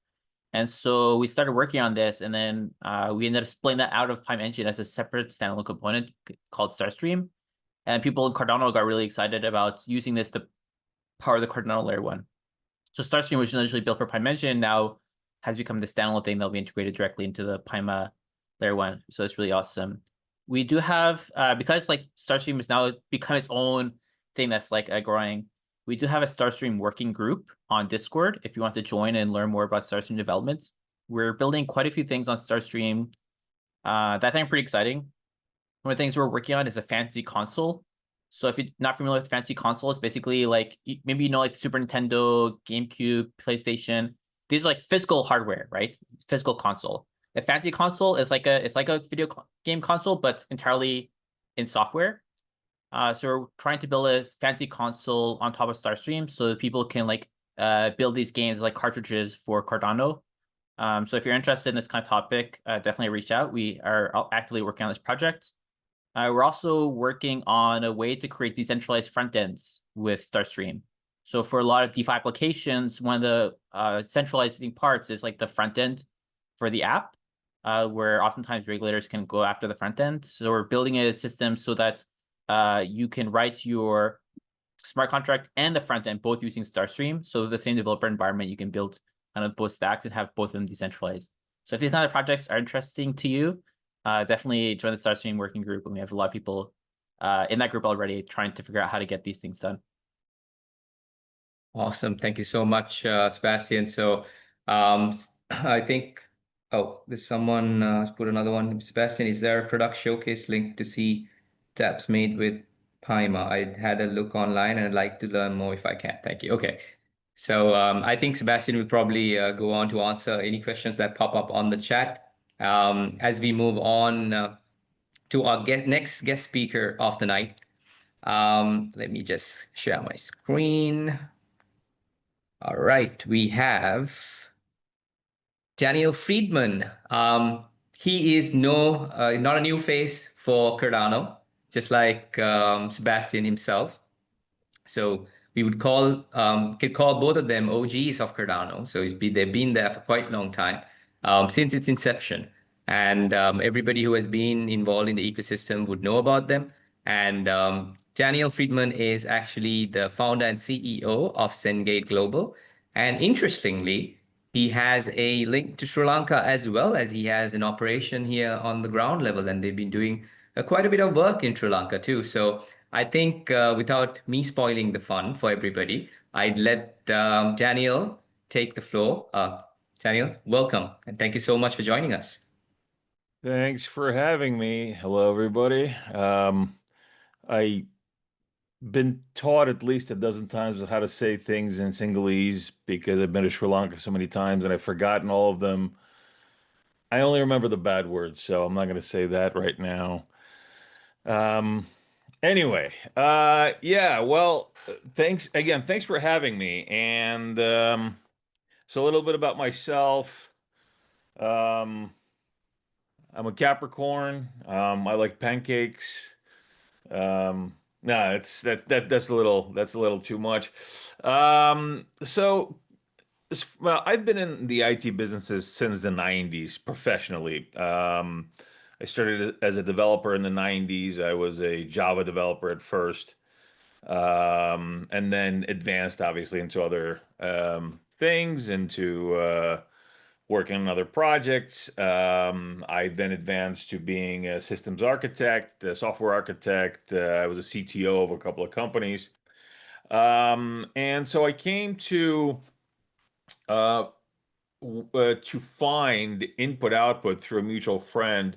And so we started working on this, and then we ended up splitting that out of Paima Engine as a separate standalone component called Starstream. And people in Cardano got really excited about using this to power the Cardano layer 1. So Starstream was initially built for Paima Engine. Now has become the standalone thing that'll be integrated directly into the Paima layer 1. So it's really awesome. We do have, because like Starstream has now become its own thing that's like growing, we do have a Starstream working group on Discord if you want to join and learn more about Starstream development. We're building quite a few things on Starstream that I think are pretty exciting. One of the things we're working on is a fantasy console. So if you're not familiar with fantasy console, it's basically like, maybe you know, like Super Nintendo, GameCube, PlayStation. These are like physical hardware, right? Physical console. A fantasy console is like it's like a video game console, but entirely in software. So we're trying to build a fantasy console on top of Starstream so that people can like build these games like cartridges for Cardano. So if you're interested in this kind of topic, definitely reach out. We are actively working on this project. We're also working on a way to create decentralized front ends with Starstream. So for a lot of DeFi applications, one of the centralizing parts is like the front end for the app, where oftentimes regulators can go after the front end. So we're building a system so that you can write your smart contract and the front end both using Starstream. So the same developer environment, you can build kind of both stacks and have both of them decentralized. So if these kind of projects are interesting to you, definitely join the Starstream working group. And we have a lot of people in that group already trying to figure out how to get these things done. Awesome. Thank you so much, Sebastien. So I think, oh, there's someone has put another one. Sebastien, is there a product showcase link to see taps made with Paima? I had a look online and I'd like to learn more if I can. Thank you. Okay. So I think Sebastien will probably go on to answer any questions that pop up on the chat. As we move on to our next guest speaker of the night. Let me just share my screen. All right, we have Daniel Friedman. He is not a new face for Cardano, just like Sebastien himself. So we would could call both of them OGs of Cardano. So they've been there for quite a long time, since its inception. And everybody who has been involved in the ecosystem would know about them. And Daniel Friedman is actually the founder and CEO of zenGate Global. And interestingly, he has a link to Sri Lanka as well, as he has an operation here on the ground level. And they've been doing quite a bit of work in Sri Lanka too. So I think without me spoiling the fun for everybody, I'd let Daniel take the floor. Daniel, welcome, and thank you so much for joining us. Thanks for having me. Hello, everybody. I've been taught at least a dozen times how to say things in Sinhalese because I've been to Sri Lanka so many times and I've forgotten all of them. I only remember the bad words, so I'm not going to say that right now. Anyway, yeah, well, thanks again. Thanks for having me. And so a little bit about myself. I'm a Capricorn. I like pancakes. No, that's a little too much. So well, I've been in the IT businesses since the 90s professionally. I started as a developer in the 90s. I was a Java developer at first, and then advanced obviously into other things, into working on other projects. I then advanced to being a systems architect, a software architect. I was a CTO of a couple of companies. And so I came to find input output through a mutual friend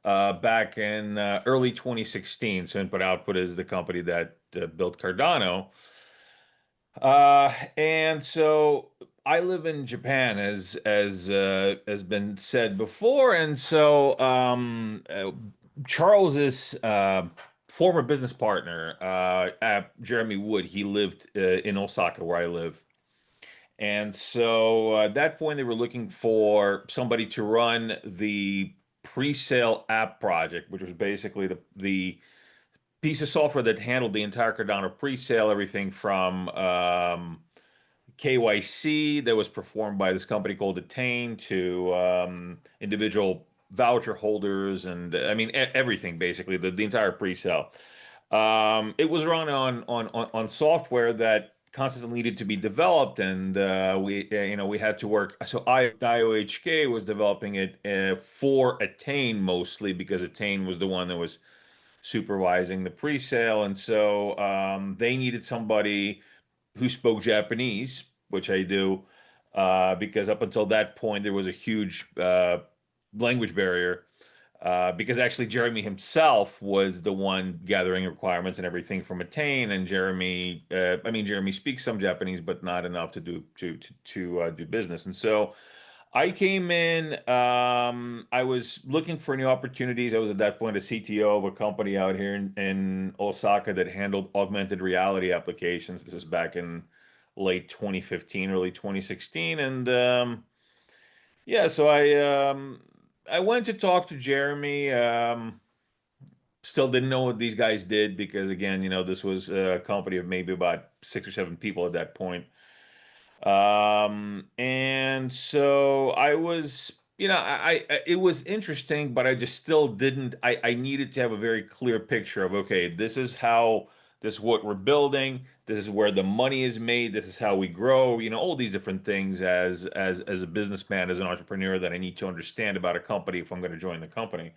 back in early 2016. So input output is the company that built Cardano. And so I live in Japan, as has been said before, and so Charles's former business partner, Jeremy Wood, he lived in Osaka, where I live, and so at that point they were looking for somebody to run the pre-sale app project, which was basically the piece of software that handled the entire Cardano pre-sale, everything from KYC that was performed by this company called Attain to individual voucher holders, and I mean everything basically, the entire pre-sale. It was run on software that constantly needed to be developed, and we had to work. So IOHK was developing it for Attain mostly, because Attain was the one that was supervising the pre-sale, and so they needed somebody who spoke Japanese, which I do, because up until that point there was a huge language barrier. Because actually Jeremy himself was the one gathering requirements and everything from Attain, and Jeremy speaks some Japanese, but not enough to do business. And so I came in. I was looking for new opportunities. I was at that point a CTO of a company out here in Osaka that handled augmented reality applications. This is back in late 2015, early 2016, and yeah, so I went to talk to Jeremy. Still didn't know what these guys did because, again, this was a company of maybe about 6 or 7 people at that point. And so I was, it was interesting, but I just still didn't. I needed to have a very clear picture of, okay, this is what we're building. This is where the money is made. This is how we grow. All these different things as a businessman, as an entrepreneur, that I need to understand about a company if I'm going to join the company.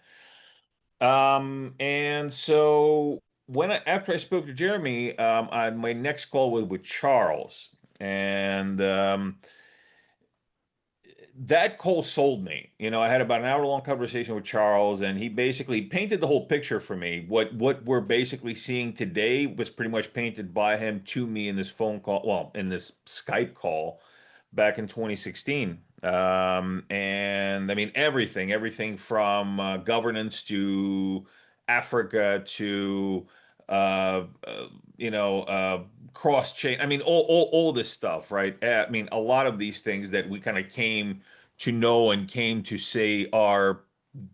And so after I spoke to Jeremy, my next call was with Charles, and that call sold me. I had about an hour-long conversation with Charles, and he basically painted the whole picture for me. What we're basically seeing today was pretty much painted by him to me in this phone call, well, in this Skype call back in 2016. And I mean, everything from governance to Africa to cross chain. I mean, all this stuff, right? I mean, a lot of these things that we kind of came to know and came to say are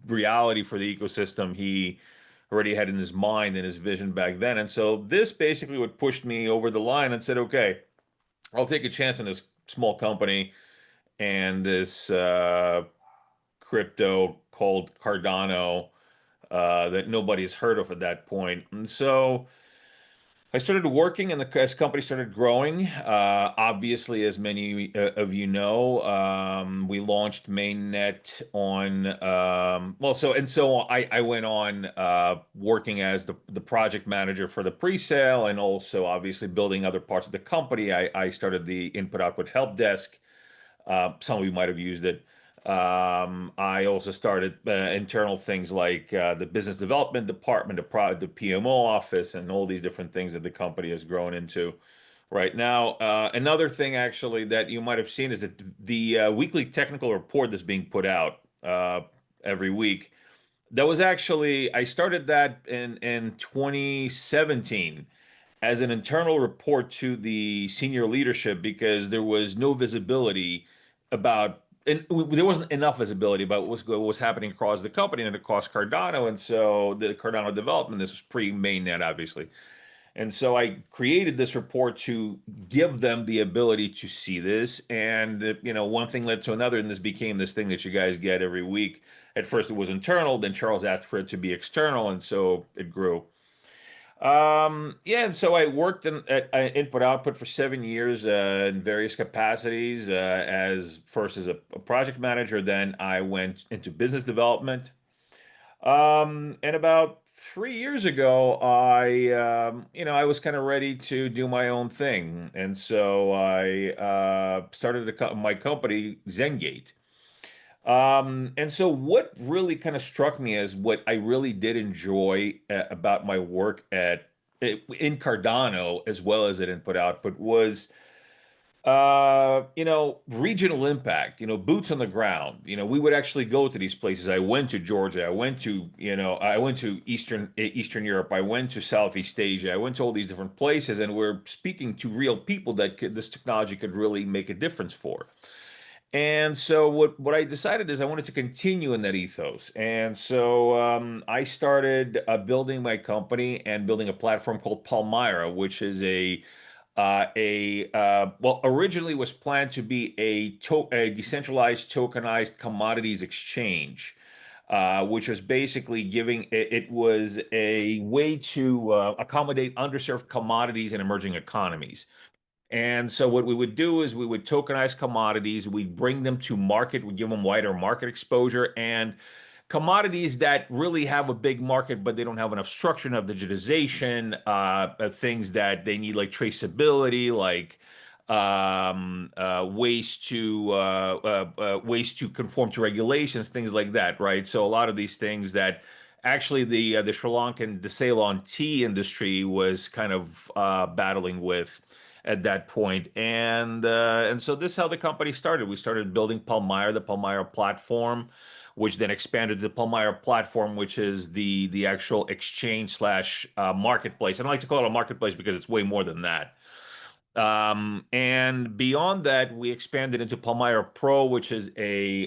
reality for the ecosystem, he already had in his mind and his vision back then. And so this basically what pushed me over the line and said, okay, I'll take a chance on this small company and this crypto called Cardano that nobody's heard of at that point. And so I started working, and the company started growing. Obviously, as many of you know, we launched mainnet on I went on working as the project manager for the pre-sale, and also obviously building other parts of the company. I started the input-output help desk. Some of you might have used it. I also started internal things like the business development department, the PMO office, and all these different things that the company has grown into right now. Another thing, actually, that you might have seen is that the weekly technical report that's being put out every week. That was actually, I started that in 2017 as an internal report to the senior leadership, because there was no visibility about, and there wasn't enough visibility about what was happening across the company and across Cardano. And so the Cardano development, this was pre-mainnet, obviously. And so I created this report to give them the ability to see this. And, one thing led to another, and this became this thing that you guys get every week. At first it was internal, then Charles asked for it to be external, and so it grew. Yeah, and so I worked at Input Output for 7 years in various capacities. As a project manager, then I went into business development. And about 3 years ago, I was kind of ready to do my own thing, and so I started my company, zenGate. And so what really kind of struck me as what I really did enjoy about my work in Cardano as well as at Input Output was regional impact, boots on the ground. We would actually go to these places. I went to Georgia. I went to Eastern Europe. I went to Southeast Asia. I went to all these different places, and we're speaking to real people that this technology could really make a difference for. And so what I decided is I wanted to continue in that ethos. And so I started building my company and building a platform called Palmyra, which is originally was planned to be a decentralized tokenized commodities exchange, which was basically it was a way to accommodate underserved commodities in emerging economies. And so what we would do is we would tokenize commodities, we'd bring them to market, we'd give them wider market exposure, and commodities that really have a big market, but they don't have enough structure, enough digitization, things that they need like traceability, like ways to conform to regulations, things like that, right? So a lot of these things that actually the Sri Lankan, the Ceylon tea industry was kind of battling with at that point. And so this is how the company started. We started building Palmyra, the Palmyra platform, which then expanded to the Palmyra platform, which is the actual exchange slash marketplace. I don't like to call it a marketplace because it's way more than that. And beyond that, we expanded into Palmyra Pro, which is a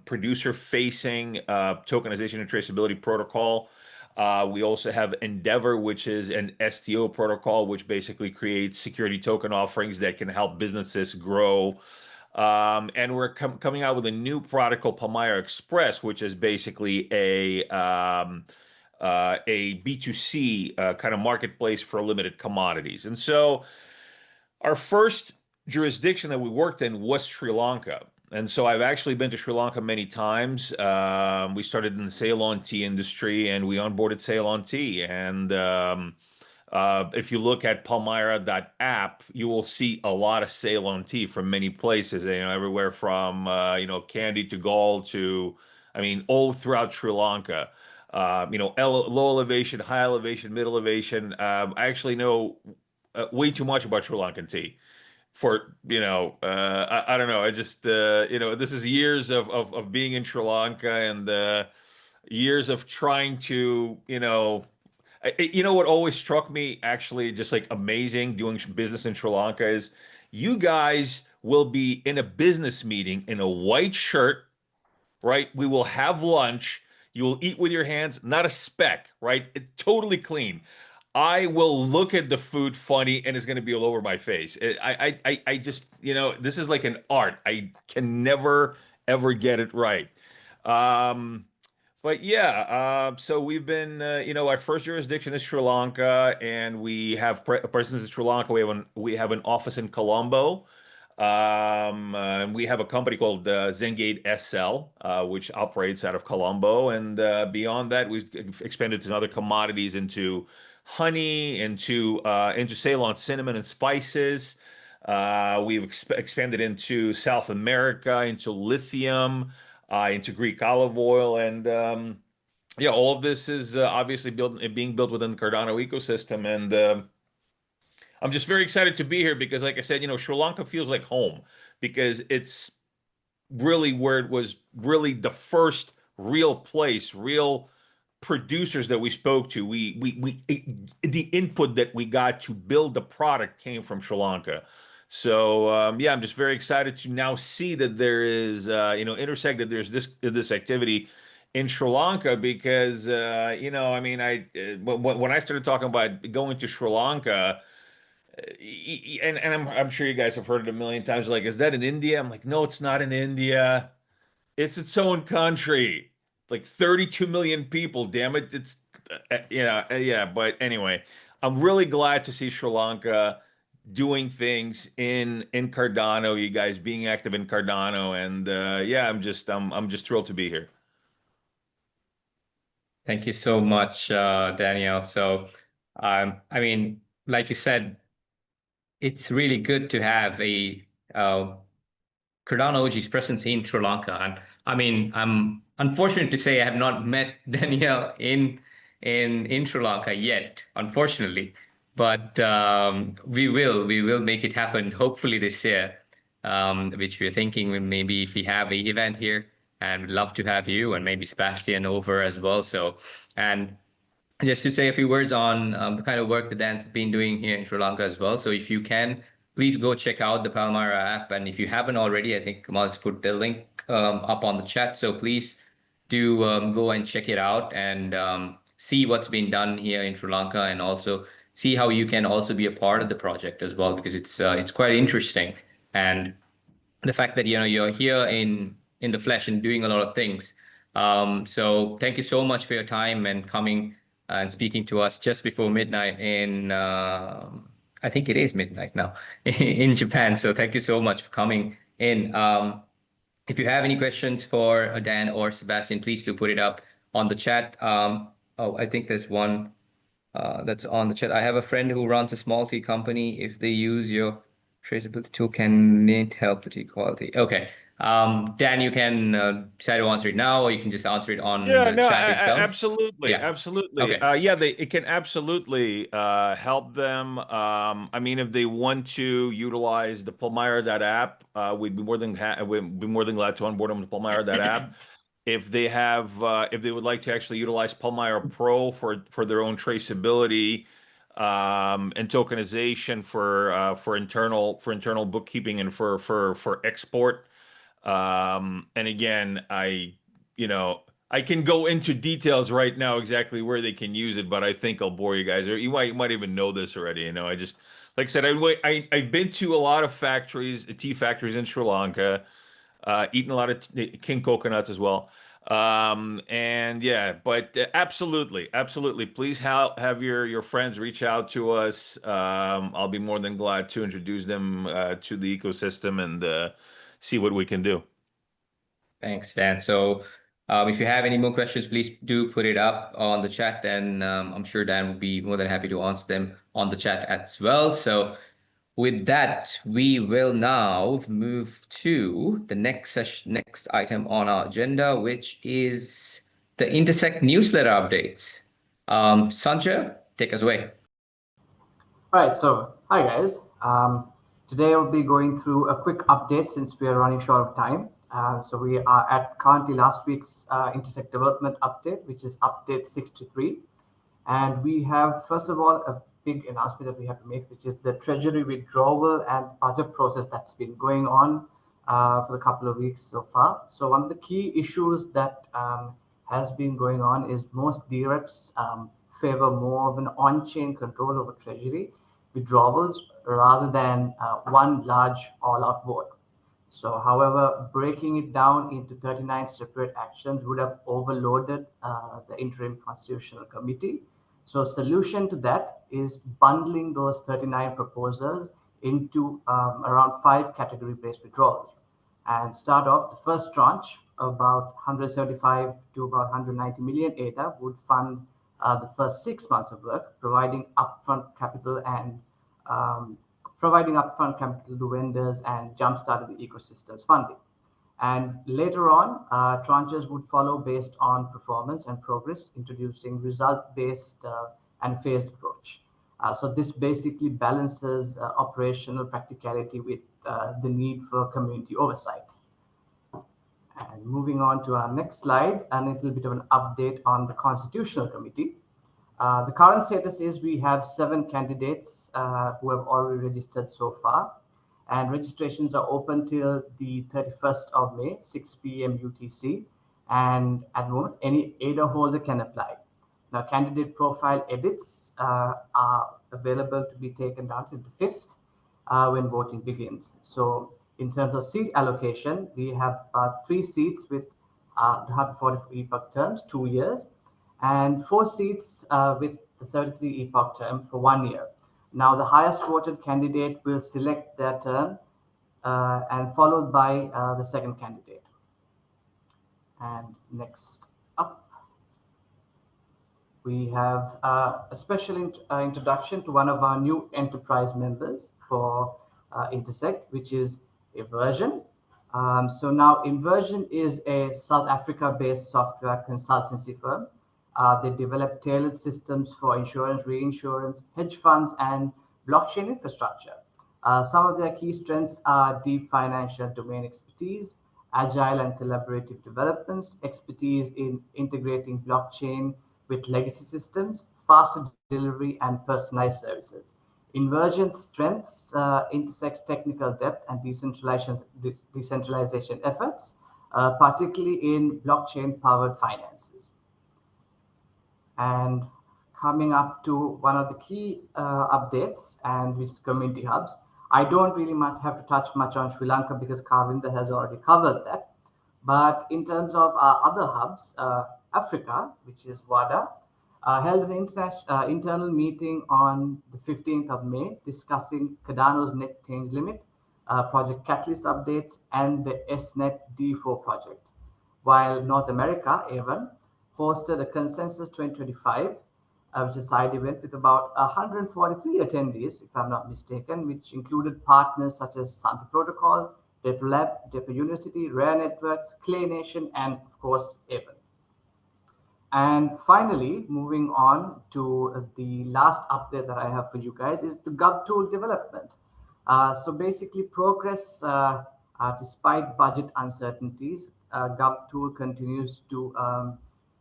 producer-facing tokenization and traceability protocol. We also have Endeavor, which is an STO protocol, which basically creates security token offerings that can help businesses grow. And we're coming out with a new product called Palmyra Express, which is basically a B2C kind of marketplace for limited commodities. And so our first jurisdiction that we worked in was Sri Lanka. And so I've actually been to Sri Lanka many times. We started in the Ceylon tea industry and we onboarded Ceylon tea. And if you look at Palmyra.app, you will see a lot of Ceylon tea from many places, everywhere from, Kandy to Gaul to, all throughout Sri Lanka. Low elevation, high elevation, middle elevation. I actually know way too much about Sri Lankan tea for, I don't know. I just, this is years of being in Sri Lanka and years of trying to, what always struck me actually just like amazing doing business in Sri Lanka is you guys will be in a business meeting in a white shirt, right? We will have lunch. You will eat with your hands, not a speck, right? Totally clean. I will look at the food funny and it's going to be all over my face. I just, this is like an art. I can never, ever get it right. But yeah, so we've been, our first jurisdiction is Sri Lanka, and we have a presence in Sri Lanka. We have an office in Colombo. We have a company called zenGate SL, which operates out of Colombo. And beyond that, we've expanded to other commodities into honey, into Ceylon cinnamon and spices. We've expanded into South America, into lithium, into Greek olive oil, and yeah, all of this is obviously being built within the Cardano ecosystem. And I'm just very excited to be here because, like I said, Sri Lanka feels like home because it's really where it was really the first real place, real producers that we spoke to. The input that we got to build the product came from Sri Lanka. So yeah, I'm just very excited to now see that there is, Intersect, that there's this activity in Sri Lanka because, when I started talking about going to Sri Lanka, and I'm sure you guys have heard it a million times, like, is that in India? I'm like, no, it's not in India. It's its own country, like 32 million people. Damn it! It's yeah. But anyway, I'm really glad to see Sri Lanka doing things in Cardano. You guys being active in Cardano, and yeah, I'm just thrilled to be here. Thank you so much, Daniel. So, like you said, it's really good to have a Cardano OG's presence in Sri Lanka. And I'm unfortunate to say I have not met Daniel in Sri Lanka yet, unfortunately. But we will make it happen hopefully this year, which we're thinking maybe if we have an event here, and we'd love to have you and maybe Sebastien over as well. So, and just to say a few words on the kind of work that Dan's been doing here in Sri Lanka as well. So if you can, please go check out the Palmyra app. And if you haven't already, I think Kamal's put the link up on the chat. So please do go and check it out and see what's been done here in Sri Lanka, and also see how you can also be a part of the project as well, because it's quite interesting. And the fact that you're here in the flesh and doing a lot of things. So thank you so much for your time and coming and speaking to us just before midnight I think it is midnight now in Japan. So thank you so much for coming in. If you have any questions for Dan or Sebastien, please do put it up on the chat. Oh, I think there's one that's on the chat. I have a friend who runs a small tea company. If they use your traceability tool, can it help the tea quality? Okay. Dan, you can decide to answer it now, or you can just answer it on Yeah, the no, chat itself. absolutely, Yeah. absolutely. Okay. Yeah, it can absolutely help them. I mean, if they want to utilize the Palmyra app, we'd be we'd be more than glad to onboard them to Palmyra app. If they have, if they would like to actually utilize Palmyra Pro for their own traceability and tokenization for internal bookkeeping and for export. And again, you know, I can go into details right now exactly where they can use it, but I think I'll bore you guys. Or you might even know this already. You know, I just like I said, I've been to a lot of factories, tea factories in Sri Lanka, eaten a lot of king coconuts as well. And yeah, but absolutely, absolutely. Please have your friends reach out to us. I'll be more than glad to introduce them to the ecosystem and see what we can do. Thanks, Dan. So if you have any more questions, please do put it up on the chat, and I'm sure Dan will be more than happy to answer them on the chat as well. So with that, we will now move to the next item on our agenda, which is the Intersect newsletter updates. Sanjay, take us away. All right, so hi guys. Today I'll be going through a quick update since we are running short of time. So we are at currently last week's Intersect development update, which is update 63. And we have, first of all, a big announcement that we have to make, which is the treasury withdrawal and budget process that's been going on for a couple of weeks so far. So one of the key issues that has been going on is most DREPs favor more of an on-chain control over treasury withdrawals rather than one large all-out vote. So, however, breaking it down into 39 separate actions would have overloaded the interim constitutional committee. So, solution to that is bundling those 39 proposals into around 5 category-based withdrawals. And start off, the first tranche, about 175 to about 190 million ADA, would fund the first 6 months of work, providing upfront capital to vendors and jumpstarted the ecosystem's funding. And later on, tranches would follow based on performance and progress, introducing result-based and phased approach. So this basically balances operational practicality with the need for community oversight. And moving on to our next slide, and a little bit of an update on the Constitutional Committee. The current status is we have 7 candidates who have already registered so far, and registrations are open till the 31st of May, 6 p.m. UTC. And at the moment, any ADA holder can apply. Now, candidate profile edits are available to be taken down to the 5th when voting begins. So in terms of seat allocation, we have 3 seats with the 140 epoch terms, 2 years, and 4 seats with the 33 epoch term for 1 year. Now, the highest voted candidate will select their term and followed by the second candidate. And next up, we have a special introduction to one of our new enterprise members for Intersect, which is Inversion. So now Inversion is a South Africa-based software consultancy firm. They develop tailored systems for insurance, reinsurance, hedge funds, and blockchain infrastructure. Some of their key strengths are deep financial domain expertise, agile and collaborative developments, expertise in integrating blockchain with legacy systems, faster delivery, and personalized services. Inversion's strengths intersects technical depth and decentralization efforts, particularly in blockchain-powered finances. And coming up to one of the key updates, and which is community hubs. I don't really have to touch much on Sri Lanka because Karvinda has already covered that. But in terms of our other hubs, Africa, which is WADA, held an internal meeting on the 15th of May discussing Cardano's net change limit, Project Catalyst updates, and the SNet D4 project. While North America, AVEN, hosted a Consensus 2025, which is a side event with about 143 attendees, if I'm not mistaken, which included partners such as Santa Protocol, Depper Lab, Depper University, Rare Networks, Clay Nation, and of course, AVEN. And finally, moving on to the last update that I have for you guys is the GovTool development. So basically, progress despite budget uncertainties, GovTool continues to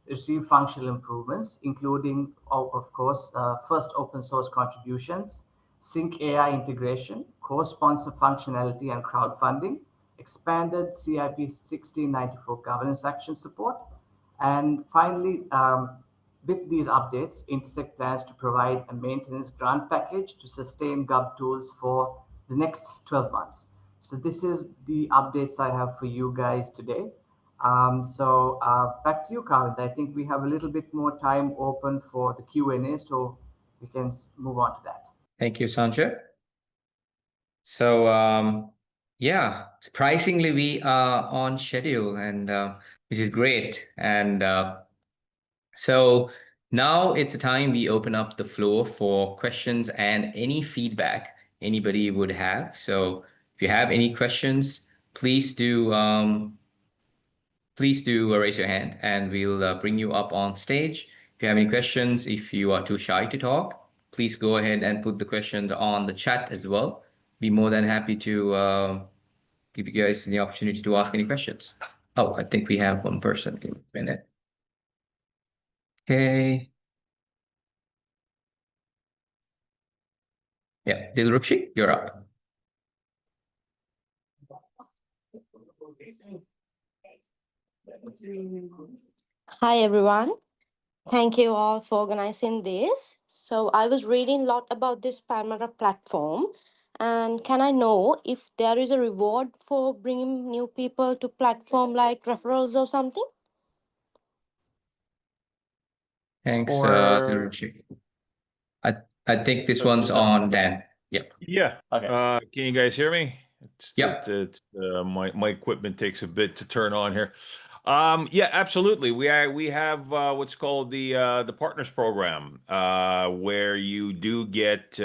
receive functional improvements, including, of course, first open source contributions, Sync AI integration, co-sponsor functionality and crowdfunding, expanded CIP 1694 governance action support, and finally, with these updates, Intersect plans to provide a maintenance grant package to sustain GovTools for the next 12 months. So this is the updates I have for you guys today. Back to you, Kavind. I think we have a little bit more time open for the Q&A, so we can move on to that. Thank you, Sanjay. So, yeah, surprisingly, we are on schedule, and which is great. And so now it's a time we open up the floor for questions and any feedback anybody would have. So if you have any questions, please do raise your hand, and we'll bring you up on stage. If you have any questions, if you are too shy to talk, please go ahead and put the questions on the chat as well. Be more than happy to give you guys the opportunity to ask any questions. Oh, I think we have one person. Give me a minute. Okay. Yeah, Dilrukshi, you're up. Hi, everyone. Thank you all for organizing this. So I was reading a lot about this Paima platform. And can I know if there is a reward for bringing new people to platform like referrals or something? Thanks, Or Dilrukshi. I think this one's on Dan. Yep. yeah. Okay. Can you guys hear me? Yep. My equipment takes a bit to turn on here. Yeah, absolutely. We have what's called the partners program, where you do get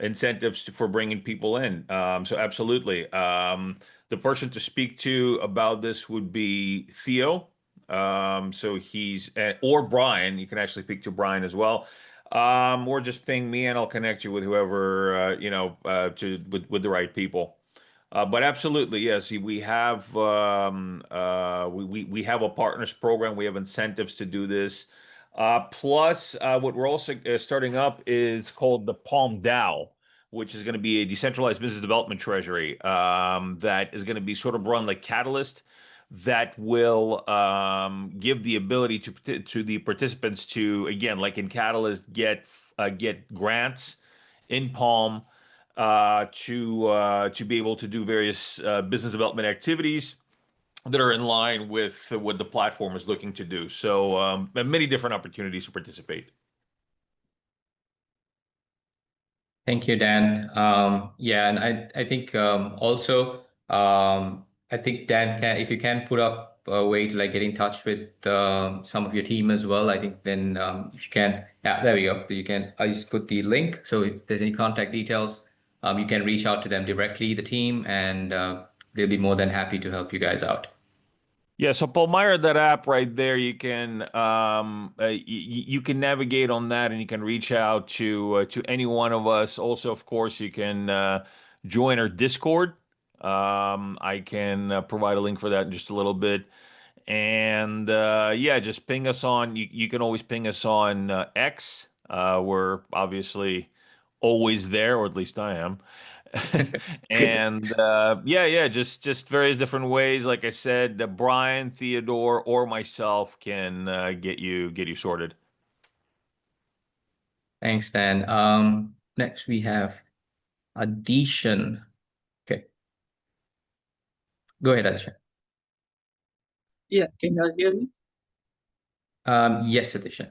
incentives for bringing people in. So absolutely. The person to speak to about this would be Theo. So he's or Brian. You can actually speak to Brian as well. Or just ping me and I'll connect you with whoever with the right people. But absolutely, yes, we have we have a partners program. We have incentives to do this. Plus, what we're also starting up is called the Palm DAO, which is going to be a decentralized business development treasury that is going to be sort of run like Catalyst, that will give the ability to the participants to, again, like in Catalyst, get grants in Palm to be able to do various business development activities that are in line with what the platform is looking to do. So many different opportunities to participate. Thank you, Dan. Yeah, and I think also I think Dan, if you can put up a way to like get in touch with some of your team as well, I think then if you can, yeah, there we go. You can. I just put the link. So if there's any contact details, you can reach out to them directly, the team, and they'll be more than happy to help you guys out. Yeah, so Palmyra, that app right there, you can you can navigate on that, and you can reach out to any one of us. Also, of course, you can join our Discord. I can provide a link for that in just a little bit. And yeah, just ping us on. You can always ping us on X. We're obviously always there, or at least I am. And yeah, just various different ways. Like I said, Brian, Theodore, or myself can get you sorted. Thanks, Dan. Next we have Adishan. Okay, go ahead, Adishan. Yeah, can you all hear me? Yes, Adishan.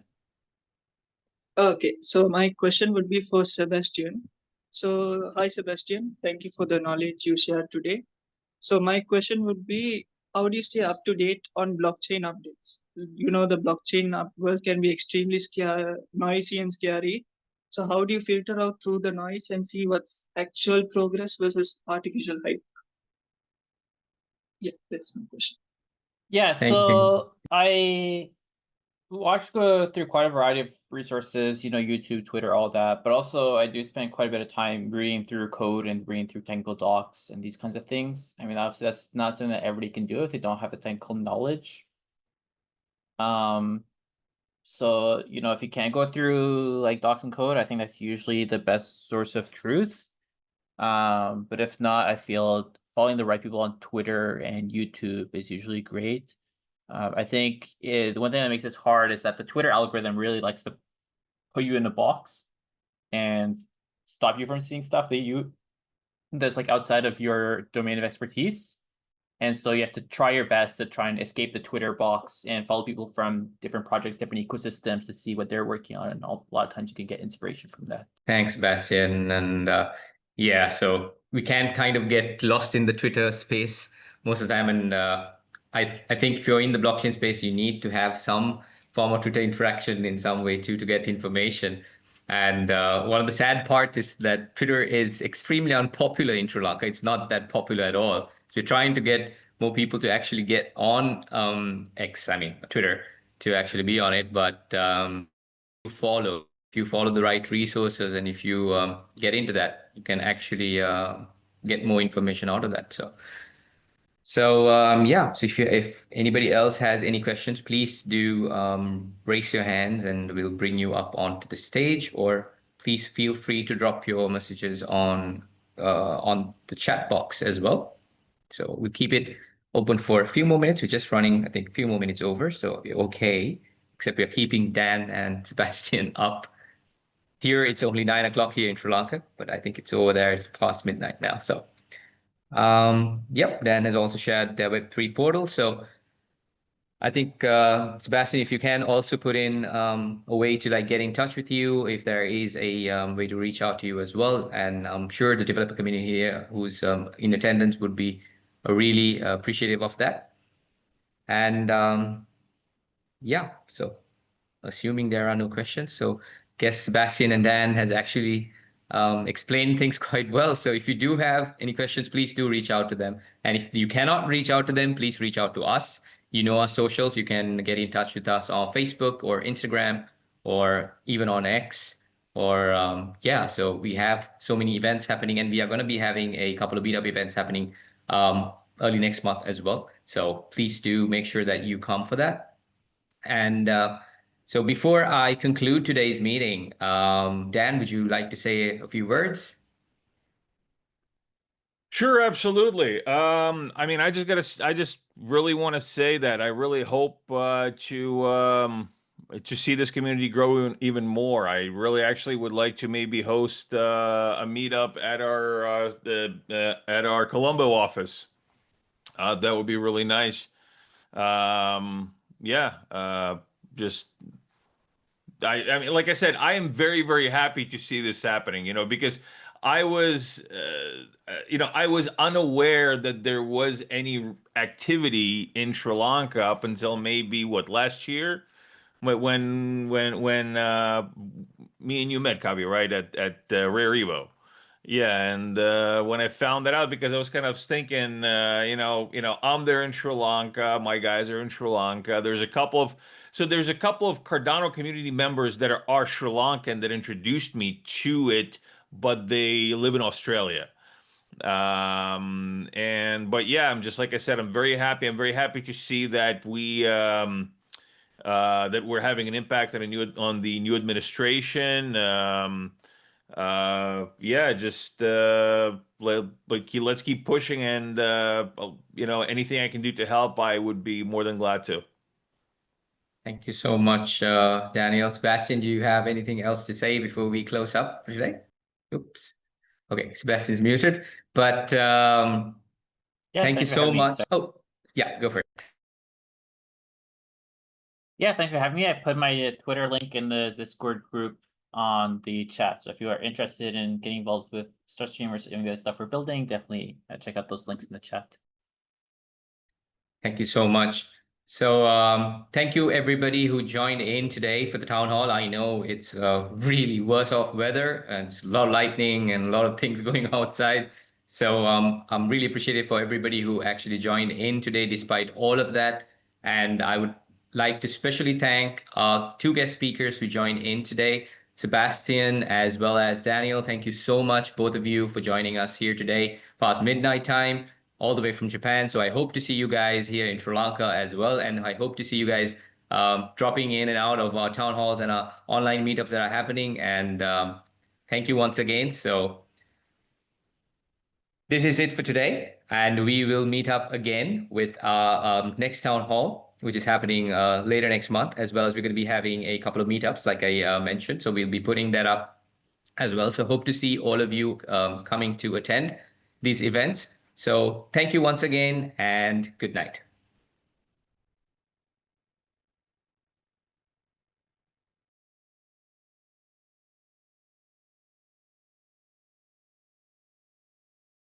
Okay, so my question would be for Sebastien. So, hi Sebastien, thank you for the knowledge you shared today. So my question would be, how do you stay up to date on blockchain updates? You know, the world can be extremely noisy and scary. So how do you filter out through the noise and see what's actual progress versus artificial hype? Yeah, that's my question. Yeah, Thank you. so I go through quite a variety of resources, YouTube, Twitter, all that. But also I do spend quite a bit of time reading through code and reading through technical docs and these kinds of things. I mean, obviously that's not something that everybody can do if they don't have the technical knowledge. So, if you can't go through like docs and code, I think that's usually the best source of truth. But if not, I feel following the right people on Twitter and YouTube is usually great. I think the one thing that makes this hard is that the Twitter algorithm really likes to put you in a box and stop you from seeing stuff that's like outside of your domain of expertise. And so you have to try your best to try and escape the Twitter box and follow people from different projects, different ecosystems to see what they're working on. And a lot of times you can get inspiration from that. Thanks, Sebastian. And yeah, so we can kind of get lost in the Twitter space most of the time. And I think if you're in the blockchain space, you need to have some form of Twitter interaction in some way too to get information. And one of the sad parts is that Twitter is extremely unpopular in Sri Lanka. It's not that popular at all. So we're trying to get more people to actually get on Twitter, to actually be on it. But if you follow the right resources and if you get into that, you can actually get more information out of that. So yeah, so if anybody else has any questions, please do raise your hands and we'll bring you up onto the stage, or please feel free to drop your messages on the chat box as well. So we'll keep it open for a few more minutes. We're just running, I think, a few more minutes over, so we're okay, except we're keeping Dan and Sebastian up. Here it's only 9 o'clock here in Sri Lanka, but I think it's over there. It's past midnight now. So yep, Dan has also shared their Web3 portal. So I think, Sebastian, if you can also put in a way to like get in touch with you, if there is a way to reach out to you as well. And I'm sure the developer community here who's in attendance would be really appreciative of that. And yeah, so assuming there are no questions, so guess Sebastian and Dan has actually explained things quite well. So if you do have any questions, please do reach out to them. And if you cannot reach out to them, please reach out to us. You know our socials. You can get in touch with us on Facebook or Instagram or even on X. Or yeah, so we have so many events happening, and we are going to be having a couple of meetup events happening early next month as well. So please do make sure that you come for that. And so before I conclude today's meeting, Dan, would you like to say a few words? Sure, absolutely. I mean, I just really want to say that I really hope to see this community grow even more. I really actually would like to maybe host a meetup at our Colombo office. That would be really nice. Yeah, just I mean, like I said, I am very, very happy to see this happening, because I was, I was unaware that there was any activity in Sri Lanka up until maybe last year, when me and you met, Kavi, right, at Rare Evo. Yeah, and when I found that out, because I was kind of thinking, I'm there in Sri Lanka, my guys are in Sri Lanka. There's a couple of Cardano community members that are Sri Lankan that introduced me to it, but they live in Australia. But yeah, I'm just like I said, I'm very happy. I'm very happy to see that that we're having an impact on the new administration. Yeah, just let's keep pushing, and anything I can do to help, I would be more than glad to. Thank you so much, Daniel. Sebastian, do you have anything else to say before we close up for today? Oops. Okay, Sebastian's muted, but Yeah, thank you thanks for so having me. much. Oh, yeah, go for it. Yeah, thanks for having me. I put my Twitter link in the Discord group on the chat. So if you are interested in getting involved with Star Streamers and the stuff we're building, definitely check out those links in the chat. Thank you so much. So thank you everybody who joined in today for the town hall. I know it's really worse off weather and it's a lot of lightning and a lot of things going outside. So I'm really appreciative for everybody who actually joined in today despite all of that. And I would like to especially thank two guest speakers who joined in today, Sebastien as well as Daniel. Thank you so much, both of you, for joining us here today past midnight time, all the way from Japan. So I hope to see you guys here in Sri Lanka as well. And I hope to see you guys dropping in and out of our town halls and our online meetups that are happening. And thank you once again. So this is it for today. And we will meet up again with our next town hall, which is happening later next month, as well as we're going to be having a couple of meetups, like I mentioned. So we'll be putting that up as well. So hope to see all of you coming to attend these events. So thank you once again and good night.